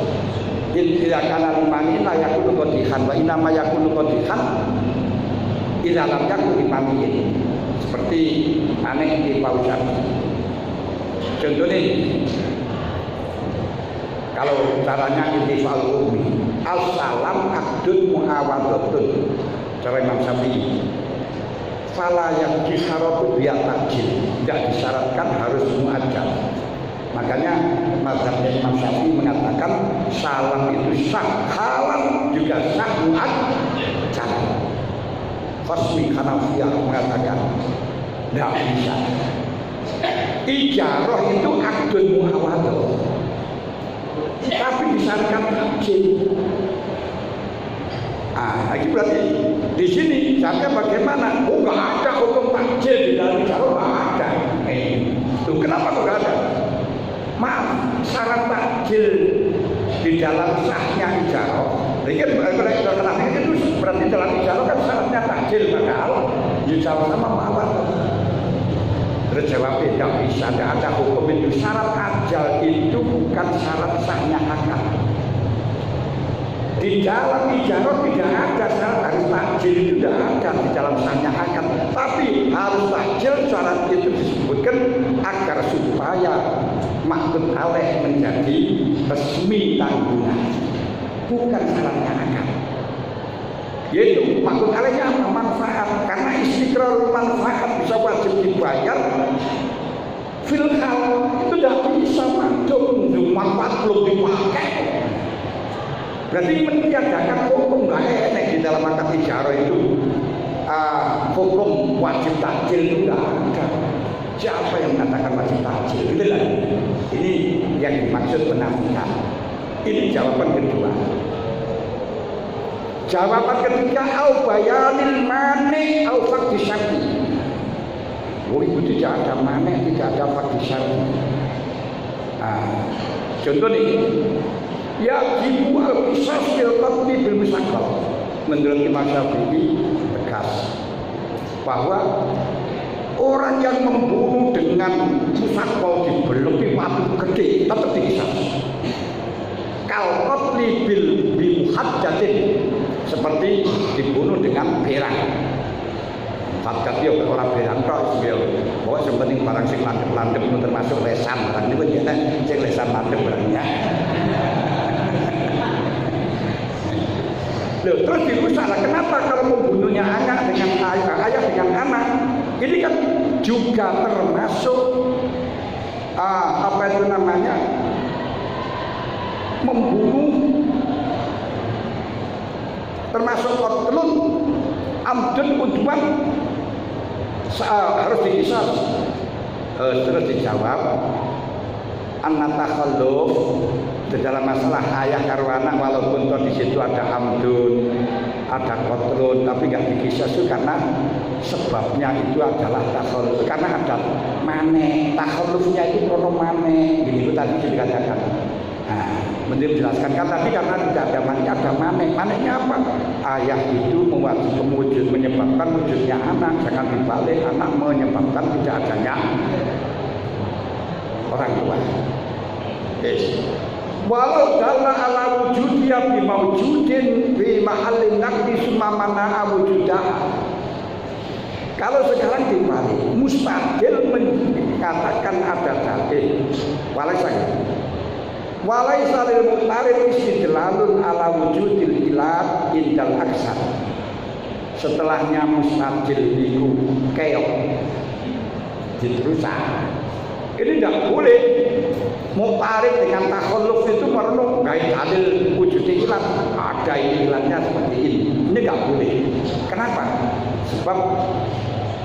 Tidak kana limani la yakunu qadihan wa inna ma yakunu qadihan idza lam yakun imamiyin. Seperti aneh di pausan. Contohnya kalau caranya intifal ummi, al-salam akdun muawadatun. Cara Imam Syafi'i. Fala yang disyarat biya takjil, tidak disyaratkan harus muajjal. Makanya mazhabnya Imam Syafi'i mengatakan salam itu sah, halal juga sah muajjal. Fasmi Hanafiyah mengatakan tidak bisa. Ijarah itu akdun muawadah, tapi disyaratkan takjil. Lagi berarti di sini caranya bagaimana? Oh, nggak ada hukum takjil di dalam ijarah, nggak ada. Tuh kenapa kok nggak ada? Maaf, syarat takjil di dalam sahnya ijarah. Ingat kenapa itu berarti dalam ijarah kan syaratnya takjil, padahal ijarah sama mawar. Terjawab tidak bisa, tidak ada hukum itu. Syarat ajal itu bukan syarat sahnya akad. Di dalam ijarah tidak ada syarat harus takjil, itu tidak ada di dalam sahnya akad. Tapi harus takjil, syarat itu disebutkan agar supaya maksud alaih menjadi resmi tanggungan, bukan syaratnya akad. Yaitu maksud alaihnya apa? Manfaat, karena istiqrar manfaat bisa wajib dibayar. Filhal itu tidak bisa maksud manfaat belum dipakai. Berarti meniadakan hukum nggak enak di dalam akad ijarah itu. Hukum wajib takjil itu nggak ada. Siapa yang mengatakan wajib takjil? Itulah. Ini yang dimaksud penafikan. Ini jawaban kedua. Jawaban ketiga, au bayanil mani au fakti syarti. Oh, itu tidak ada mani, tidak ada fakti syarti. Contoh nih, ya jibu al-qisas fil qatli bil musaqqal. Menurut Imam Syafi'i tegas bahwa orang yang membunuh dengan musaqqal dibelung batu gede tetap dikisah. Kal qatli bil muhaddatin, seperti dibunuh dengan perang. Hadat yo orang perang tok yo. Pokoke sing penting barang sing landhep-landhep termasuk lesan, barang niku yen sing lesan landhep barangnya. Loh, terus dirusak. Kenapa kalau membunuhnya anak dengan ayah dengan anak? Ini kan juga termasuk apa itu namanya, membunuh, termasuk qatlun amdun udwan, harus dikisah. Terus dijawab an-natakhalluf dalam masalah ayah karo anak, walaupun toh di situ ada amdun, ada qatlun, tapi nggak dikisah itu karena sebabnya itu adalah takhalluf, karena ada mane, takhallufnya itu krono mane, gitu tadi sudah dikatakan. Nah, mending jelaskan kan tadi karena tidak ada mane, ada mane. Manenya apa? Ayah itu menyebabkan wujudnya anak, jangan dibalik, anak menyebabkan tidak adanya orang tua. Yes. Walau dalla ala wujudnya bi maujudin fi mahallin naqdi summa mana wujudah. Kalau sekarang dibalik, mustahil mengatakan ada dalil. Walaysa lil muqtarid istidlalun ala wujudil ilat indal aksar. Setelahnya mustahil itu keok diterusak. Ini tidak boleh. Muqtarid dengan takhalluf itu merenung gaya dalil wujudil ilat. Ada ilatnya seperti ini. Ini tidak boleh. Kenapa? Sebab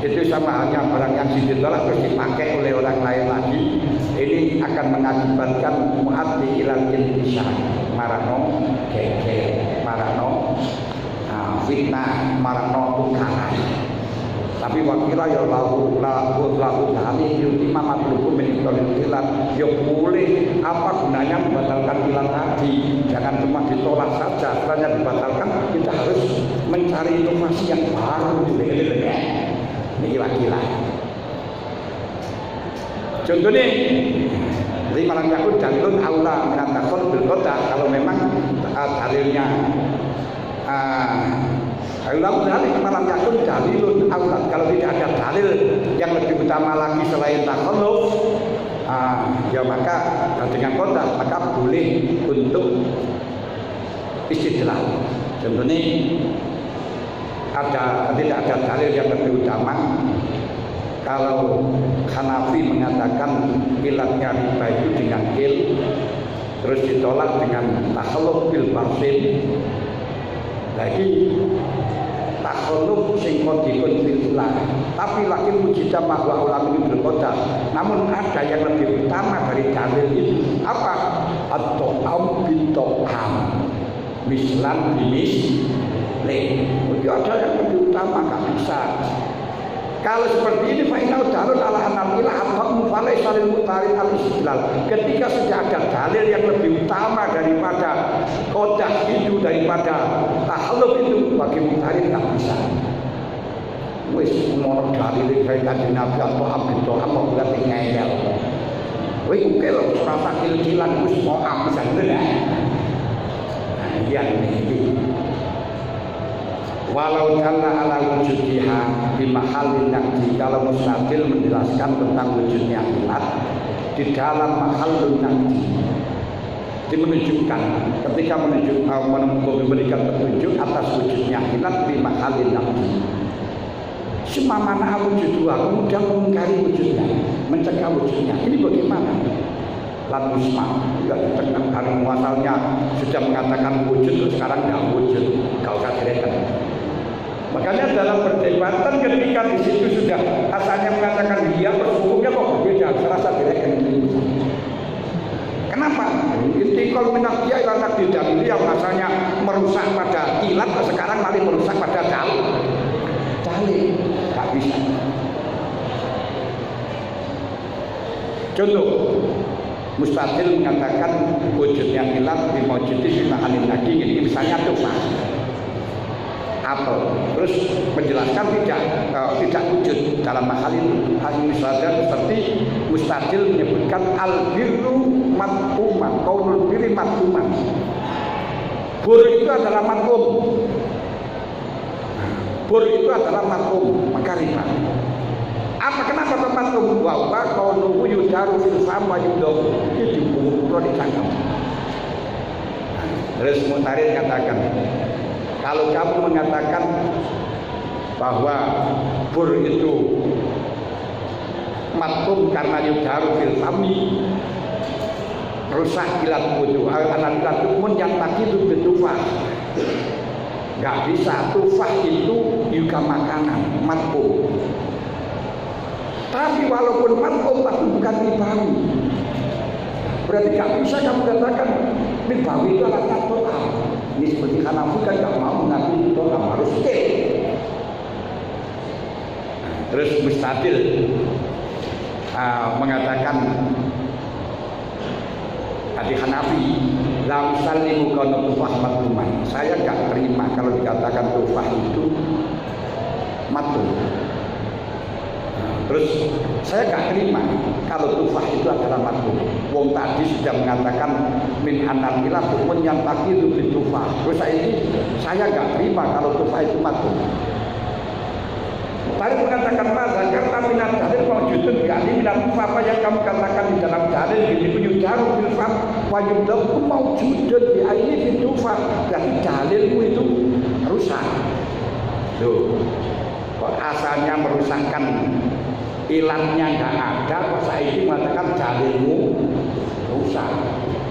itu sama halnya barang yang ditolak terus dipakai oleh orang lain lagi, ini akan mengakibatkan mu'addi ilal intisar, marano geger, marano fitnah, marano tukaran. Tapi wakila ya lahu tali yutima matlubu menitolil ilat. Ya boleh, apa gunanya membatalkan ilat tadi? Jangan cuma ditolak saja, setelahnya dibatalkan, kita harus mencari inovasi yang baru di leher-leher. Ini wakila. Contohnya, jadi malam yakun dalilun Allah menatakan bilqodah. Kalau memang dalilnya Allah dalil malam yakun dalilun Allah. Kalau tidak ada dalil yang lebih utama lagi selain takhalluf, ya maka dengan qotah maka boleh untuk istidlal. Contohnya tidak ada dalil yang lebih utama. Kalau Hanafi mengatakan ilatnya riba itu dengan kil, terus ditolak dengan takhalluf bil barsin. Lagi takhalluf sing kodikun fil ilah, tapi lagi mujizah mahwa ulama ini berkoda. Namun ada yang lebih utama dari dalil itu apa? At-to'am bit-to'am mislan bimis le. Ada yang lebih utama, nggak bisa. Kalau seperti ini fa'inau dalil ala anal ilah atau mufalai salil mutarid al-istidlal. Ketika sudah ada dalil yang lebih utama daripada kodah itu, daripada takhalluf itu, bagi mutarid nggak bisa. Wis mono dalil dari kanjeng Nabi atau abdi to'am mau berarti ngeyel. Wih ukil surah kil-kilan wis mau bisa bener. Nah ini. Walau jalla ala wujudiha di mahallin naqdi, kalau mustahil menjelaskan tentang wujudnya ilat di dalam mahallun naqdi, menunjukkan ketika memberikan petunjuk atas wujudnya ilat di mahallin naqdi. Semua mana wujudnya, kemudian mengingkari wujudnya, mencegah wujudnya. Ini bagaimana? Lan musma, tidak ditekan hari muasalnya sudah mengatakan wujud, sekarang tidak wujud, gak usah direkan. Makanya dalam perdebatan ketika di situ sudah asalnya mengatakan dia, hukumnya kok berbeda, serasa direkan. Kenapa? Intikal minat dia ilat tidak yang asalnya merusak pada ilat, sekarang malah merusak pada dalil. Tak bisa. Contoh, Mustadil mengatakan wujudnya ilat di mawjudi di mahalin lagi, ini misalnya tufah apel, terus menjelaskan tidak wujud dalam mahalin al-mustadil, seperti Mustadil menyebutkan al-birru mat'uman, qaulul birri mat'uman. Bur itu adalah mat'um. Bur itu adalah mat'um, maka riba. Kenapa mat'um? Wa qauluhu yudaru fil fam wa yudau. Itu dibunuh dicangkem. Terus Mu'tarid katakan, kalau kamu mengatakan bahwa bur itu mat'um karena yudaru fil fami, rusak ilat wudu, anak ilat umum yang tadi itu betufah. Gak bisa, tufah itu juga makanan, mat'um. Tapi walaupun mat'um tapi bukan ribawi, berarti gak bisa kamu katakan ribawi itu alatnya total. Ini seperti Hanafi kan gak mau mengakui total, harus kek. Terus Mustadil mengatakan hati Hanafi, la usallimu kana tufah matluman. Saya enggak terima kalau dikatakan tufah itu matlum. Terus saya enggak terima kalau tufah itu adalah matlum. Wong tadi sudah mengatakan min anan ila tumun yang takidu bin tufah. Terus saya enggak terima kalau tufah itu matlum. Tadi mengatakan masa karena minat dalil mawjudun bi'ali minat apa yang kamu katakan di dalam dalil ini penyudaru bilfam wajib dalam mawjudun bi'ali fitufah. Jadi dalilmu itu rusak. Loh, kok asalnya merusakkan, ilatnya nggak ada, kok saya ini mengatakan dalilmu rusak.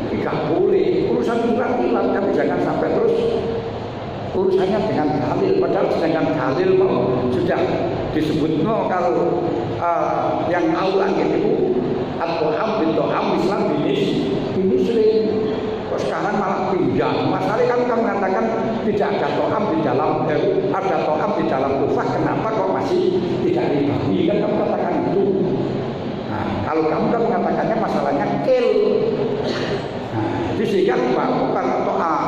Tidak boleh urusan ilat tapi jangan sampai terus urusannya dengan dalil, padahal dengan dalil sudah disebut kalau yang awal itu at-to'am bin-to'am Islam ini sering. Kok sekarang malah pindah masalah kan kamu mengatakan tidak ada to'am di dalam ada to'am di dalam tufah, kenapa kok masih tidak ribawi, kan kamu katakan itu. Nah, kalau kamu kan mengatakannya masalahnya kil. Sehingga bukan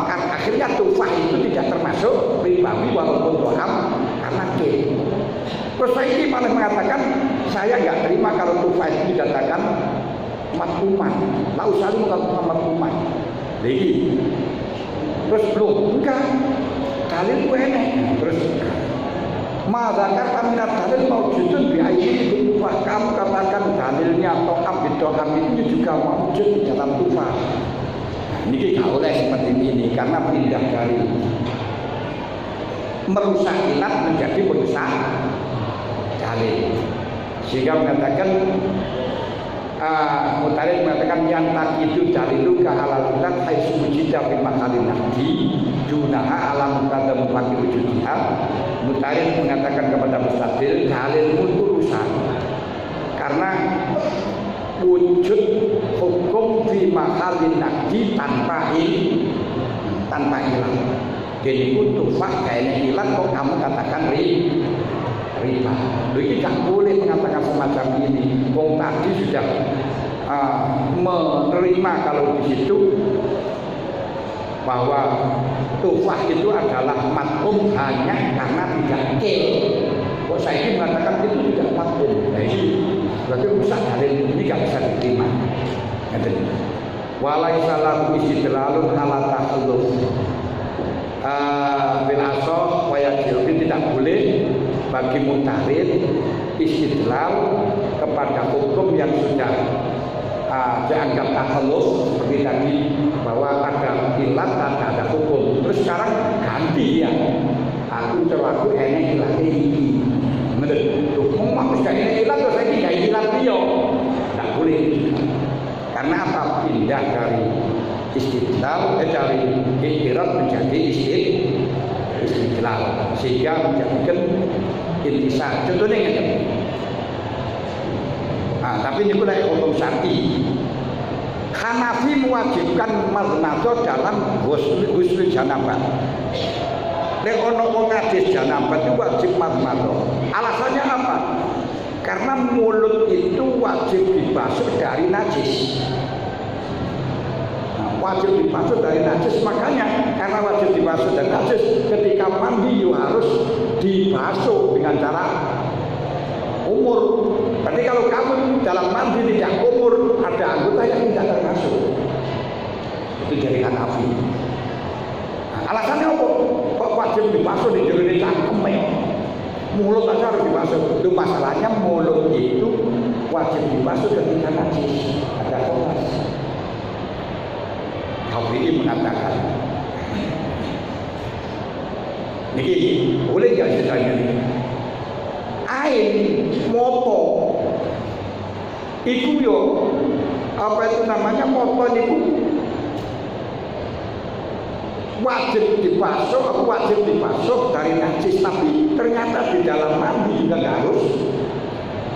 kan akhirnya tufah itu tidak termasuk ribawi walaupun to'am karena kil. Terus saya ini malah mengatakan saya nggak terima kalau tufah itu dikatakan mat'uman. La usalimu kalau mat'uman. Lagi. Terus belum enggak dalil ku enek. Terus mazakar aminat dalil mawjudun bi'ayyi tufah. Kamu katakan dalilnya to'am bito'am itu juga mawjud di dalam tufah. Ini tidak boleh seperti ini karena pindah dari merusak ilat menjadi merusak dalil. Sehingga mengatakan Mu'tarid mengatakan yang tak itu dalilu ka halal ilat hai sumujida fi mahalin nahdi dunaha alam mutadam mufakir wujudiha. Mu'tarid mengatakan kepada Mustadil, dalilmu itu rusak karena wujud hukum fi mahalin naqdi tanpa ilat. Jadi tufah kayaknya ilat kok kamu katakan riba. Jadi tidak boleh mengatakan semacam ini. Wong tadi sudah menerima kalau di situ bahwa tufah itu adalah mat'um hanya karena tidak kil. Kok saya ini mengatakan itu tidak mat'um. Nah ini berarti rusak dalil ini tidak bisa diterima. Walai salah istidlalun ala takhalluf bil asoh wayajil, tidak boleh bagi Mu'tarid istidlal kepada hukum yang sudah dianggap takhalluf seperti tadi bahwa ada ilat ada hukum. Terus sekarang ganti ya. Aku enek ilat ini. Menurut mau sudah enek ilat terus saya tidak ilat dia. Tidak boleh. Karena apa? Pindah dari istidlal dari iktirat menjadi istidlal sehingga menjadikan intisar. Contohnya ini. Tapi ini pula hukum syar'i. Hanafi mewajibkan mazmadah dalam ghusl janabah. Nek ono wong hadis janabah itu wajib mazmadah. Alasannya apa? Karena mulut itu wajib dibasuh dari najis. wajib dibasuh dari najis. Makanya karena wajib dibasuh dari najis, ketika mandi harus dibasuh dengan cara umur. Berarti kalau kamu dalam mandi tidak umur, ada anggota yang tidak termasuk. Itu jadi Hanafi. Nah, alasannya apa? Kok wajib dibasuh di jero cangkeme? Mulut aja harus dibasuh. Itu masalahnya mulut itu wajib dibasuh ketika najis, ada kolas. Hanafi mengatakan, niki boleh nggak ceritanya ini? Air moto iku yo apa itu namanya moto niku wajib dibasuh dari najis, tapi ternyata di dalam mandi juga nggak harus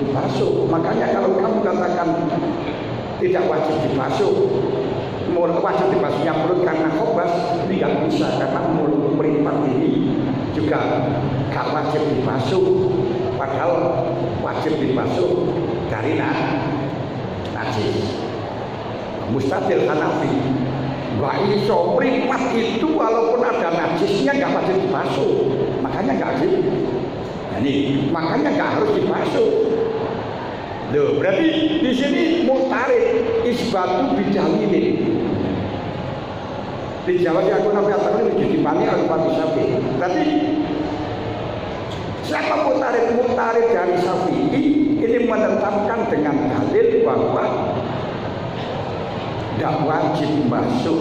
dibasuh. Makanya kalau kamu katakan tidak wajib dibasuh, wajib dibasuhnya mulut karena khobas, ini nggak bisa, karena mulut meripat ini juga nggak wajib dibasuh, padahal wajib dibasuh dari najis. Mustadil Hanafi, nggak iso, meripat itu walaupun ada najisnya nggak wajib dibasuh, makanya nggak wajib. Nah, ini makanya nggak harus dibasuh. Loh, berarti di sini mutarid isbatu bidalilin. Di Jawa aku katakan menjadi pani al-Fati Syafi'i. Berarti siapa mutarid? Mutarid dari Syafi'i ini menetapkan dengan dalil bahwa tidak wajib basuh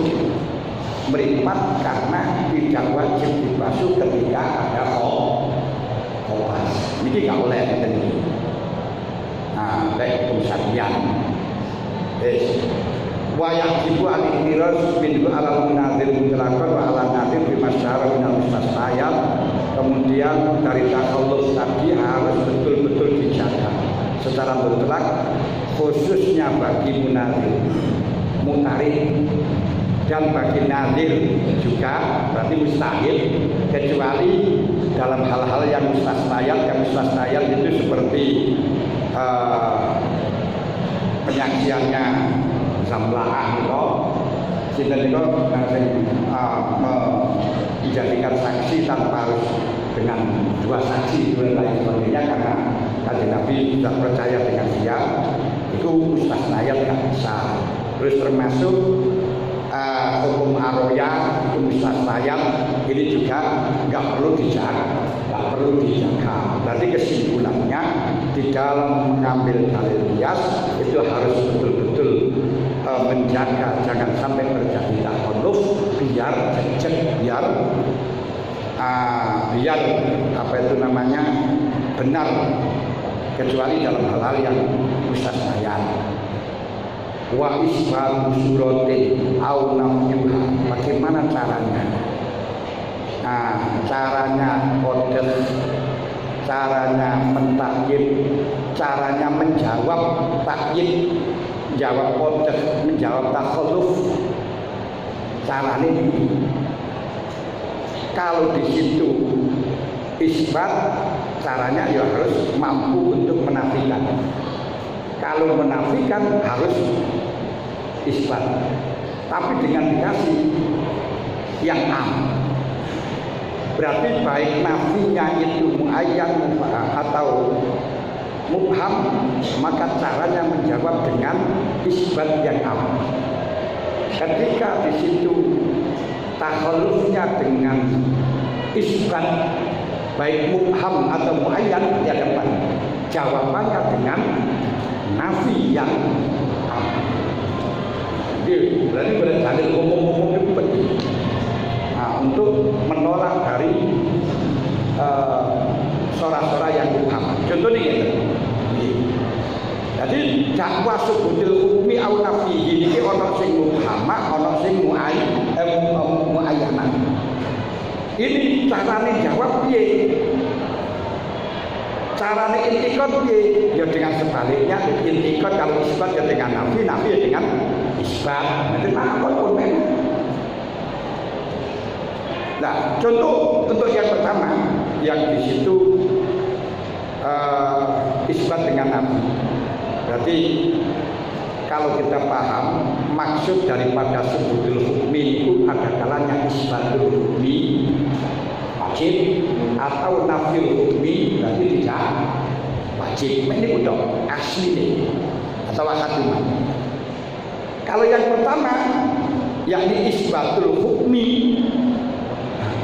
meripat karena tidak wajib dibasuh ketika ada khobas. Ini nggak boleh ini. Nah, baik perusahaan. Wajibu al-ihtiraz min ala munadzir mutlaqan wa ala nadir bi masyara min al-mustasayat. Kemudian dari takhallus tadi harus betul-betul dijaga secara mutlak, khususnya bagi munadzir, mutarid, dan bagi nadir juga berarti mustahil, kecuali dalam hal-hal yang mustasayat itu seperti penyaksiannya Zamla'ah itu sinten itu dijadikan saksi tanpa harus dengan dua saksi dan lain sebagainya, karena Kanjeng Nabi sudah percaya dengan dia, itu mustasnayat nggak bisa. Terus termasuk hukum aroya itu mustasnayat, ini juga nggak perlu dijaga. Berarti kesimpulannya di dalam mengambil dalil qiyas itu harus betul-betul menjaga jangan sampai terjadi takhalluf, biar apa itu namanya benar, kecuali dalam hal-hal yang mustasnayat. Wa isbal suratin au nafyuha, bagaimana caranya? Nah, caranya qadar, caranya mentakyid, caranya menjawab takyid, menjawab qadar, menjawab takhalluf. Caranya ini, kalau di situ isbat, caranya ya harus mampu untuk menafikan. Kalau menafikan harus isbat, tapi dengan dikasih yang am. Berarti baik nafinya itu muayyan atau mubham, maka caranya menjawab dengan isbat yang am. Ketika di situ takhallufnya dengan isbat baik mubham atau muayyan, ya depan jawabannya dengan nafi yang am. Jadi berarti berdalil umum-umum itu penting. Nah, untuk menolak dari sora-sora yang mubham. Contohnya gitu. Jadi dakwah subutul hukmi au nafihi iki ana sing mubham, ana sing muayyanan. Ini carane jawab piye? Carane intikad piye? Ya dengan sebaliknya, intikad kalau isbat ya dengan nafi ya dengan isbat. Nanti apa pun memang. Nah, contoh untuk yang pertama yang di situ isbat dengan nafi. Berarti kalau kita paham maksud daripada subutul hukmi itu ada kalanya isbatul hukmi wajib atau nafil hukmi berarti tidak wajib. Ini udah asli nih atau khatimat. Kalau yang pertama yakni isbatul hukmi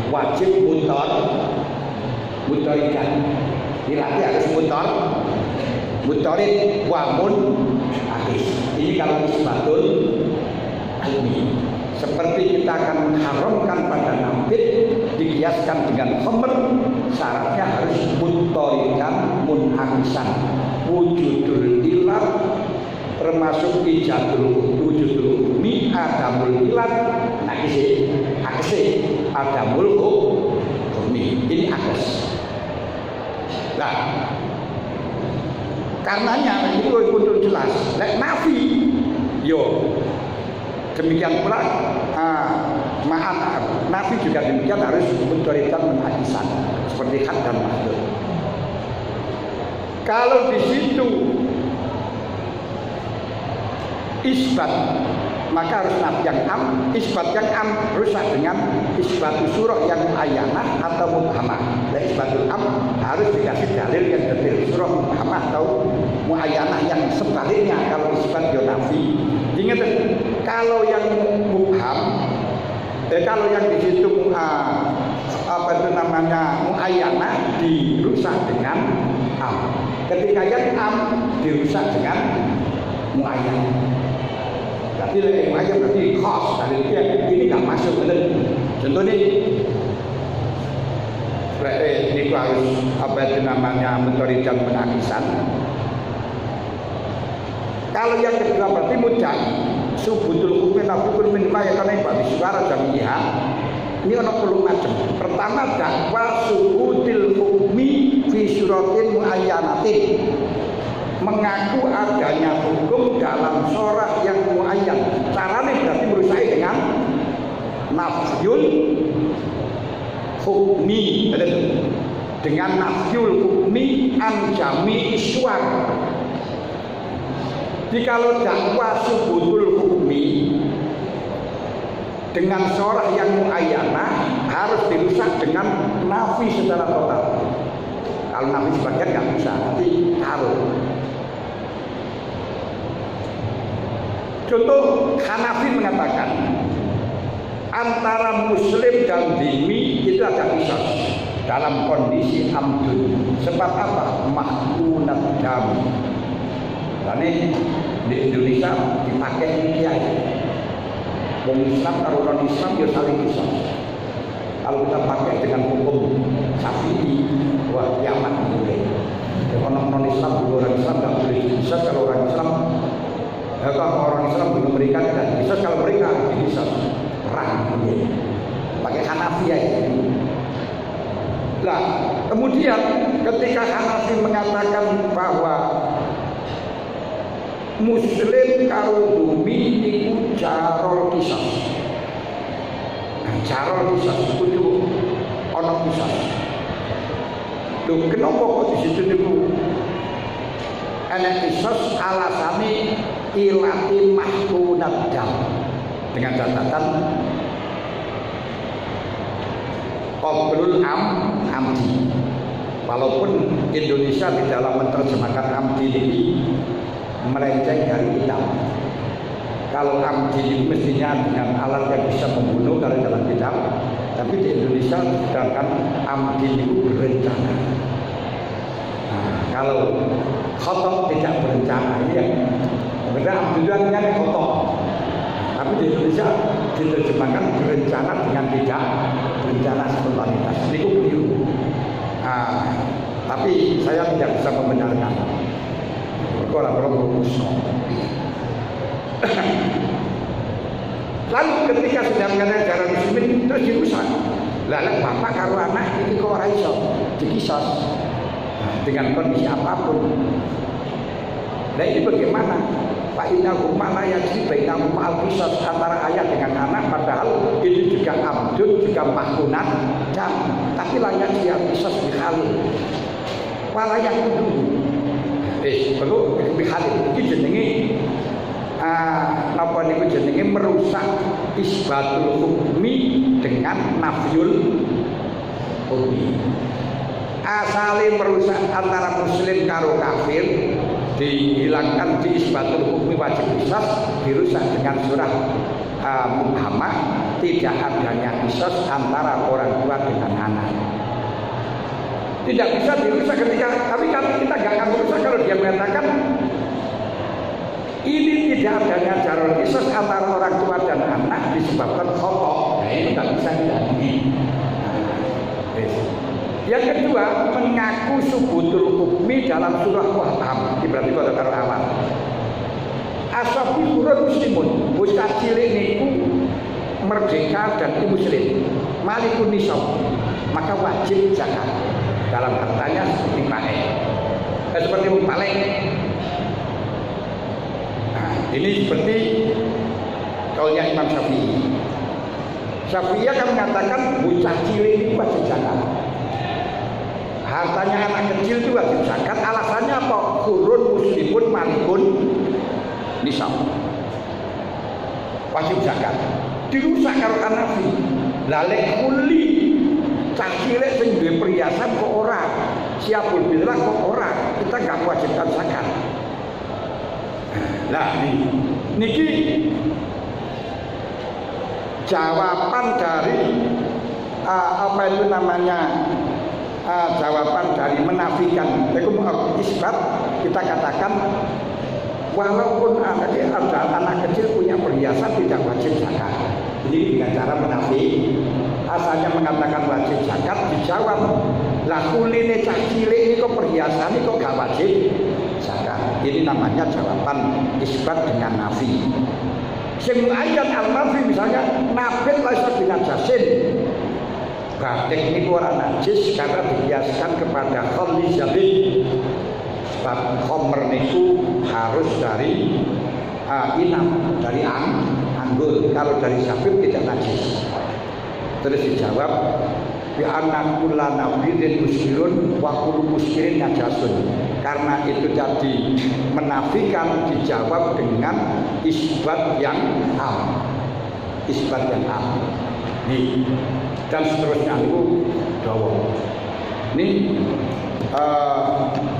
wajib mutorikan dilatih harus mutorid wamun akis. Ini kalau isbatul hukmi. Seperti kita akan mengharamkan pada nafid dikiaskan dengan khamr, syaratnya harus mutorikan munakisan wujudul ilat termasuk ijadul wujudul hukmi adamul ilat akse adamul hukmi. Ini akes. Nah, karenanya itu betul jelas. Lek nafi, yo demikian pula nafi juga demikian harus mencurikan menakisan seperti had dan mahdud. Kalau di situ isbat maka harus nafi yang am, isbat yang am rusak dengan isbat surah yang ayanah atau mubhamah. Dan isbatul am harus dikasih dalil yang detail surah mubhamah atau muayyanah yang sebaliknya. Kalau isbat yo nafi. Ingat kalau yang mubham, kalau yang di situ apa itu namanya muayyanah dirusak dengan am. Ketika yang am dirusak dengan muayyanah. Berarti yang aja berarti khas dalilnya ini nggak masuk benar. Contoh ini harus apa itu namanya mentorikan penakisan. Kalau yang kedua berarti mudah subutul hukmi nafukul minma ya karena yang suara jamiah. Ini ada perlu macam. Pertama dakwa subutul hukmi fi suratin muayyanatin. Mengaku adanya hukum dalam sorah yang muayyan. Caranya berarti berusaha dengan nafyul hukmi, dengan nafyul hukmi anjami iswar. Jadi kalau dakwa subutul hukmi dengan sorah yang muayyanah harus dirusak dengan nafi secara total. Kalau nafi sebagian nggak bisa, tapi harus. Contoh Hanafi mengatakan antara muslim dan dhimmi itu ada kisah dalam kondisi amdun. Sebab apa? Mahkunat dam. Karena di Indonesia dipakai kiai. Wong Islam kalau non Islam dia saling kisah. Kalau kita pakai dengan hukum Syafi'i, wah kiamat boleh. Kalau non Islam, orang Islam nggak boleh bisa. Kalau orang Islam kalau orang Islam belum memberikan dan bisa kalau mereka bisa perang pakai Hanafi ya. Nah, kemudian ketika Hanafi mengatakan bahwa muslim karo bumi itu jarol kisah. Nah, jarol kisah itu ono kisah. Tuh kenapa kok di situ niku ana kisah alasane ilati mahkunat dam dengan catatan qablul amdi. Walaupun Indonesia di dalam menerjemahkan amdi ini melenceng dari kitab. Kalau amdi ini mestinya dengan alat yang bisa membunuh kalau dalam kitab, tapi di Indonesia sedangkan amdi itu berencana. Nah, kalau khotob tidak berencana ini yang benar tujuannya kotor, tapi di Indonesia diterjemahkan berencana dengan tidak berencana spontanitas. Ini keliru. Tapi saya tidak bisa membenarkan. Orang-orang lalu ketika sudah mengenai cara muslimin terus dirusak. Lalu bapak karo anak ini kok ora iso dikisos dengan kondisi apapun. Nah ini bagaimana? Pak Inahu mana yang bainahu ma'al qisas antara ayah dengan anak, padahal ini juga abdun juga mahkunat dan tapi layak dia qisas bihalil walayak dulu perlu bihalil. Ini jenenge napa niku jenenge merusak isbatul hukmi dengan nafyul hukmi. Asale merusak antara muslim karo kafir, dihilangkan di isbatul hukmi wajib qisas, dirusak dengan surah Muhammad, tidak adanya qisas antara orang tua dengan anak. Tidak bisa dirusak ketika, tapi kita nggak akan merusak kalau dia mengatakan ini tidak adanya jalur qisas antara orang tua dan anak disebabkan khata'. Nah, itu tak bisa dilalui. Yang kedua, mengaku subutul hukmi dalam surah Muhammad. Berarti pada karo awal. Asabi urun muslimun, bocah cilik niku merdeka dan muslim, malikun nisab, maka wajib zakat. Dalam hartanya seperti paling, seperti paling. Nah, ini seperti kaulnya Imam Syafi'i. Syafi'i akan mengatakan bocah cilik itu wajib zakat. Hartanya anak kecil itu wajib zakat. Alasannya apa? Kurun muslimun malikun nisab, wajib zakat. Dirusak karo Hanafi. Lalek kuli cah cilik sing duwe perhiasan kok ora, siapul bilang kok ora, kita enggak mewajibkan zakat. Lah niki jawaban dari apa itu namanya, jawaban dari menafikan isbat. Kita katakan walaupun ada anak kecil punya perhiasan tidak wajib zakat. Jadi dengan cara menafik, asalnya mengatakan wajib zakat, dijawab lah kuline cah cilik ini kok perhiasan ini kok gak wajib zakat. Ini namanya jawaban isbat dengan nafi. Sing ayat al-nafi misalnya nabit laisa binajasin, batik ini orang najis karena dibiasakan kepada khamri zabid. Sebab khamr niku harus dari inam, dari anggur. Kalau dari zabib tidak najis. Terus dijawab bi anna kullana bidin muskirun wa kullu muskirin najasun. Karena itu tadi menafikan dijawab dengan isbat yang am. Isbat yang am. Nih, dan seterusnya itu dawa. Ini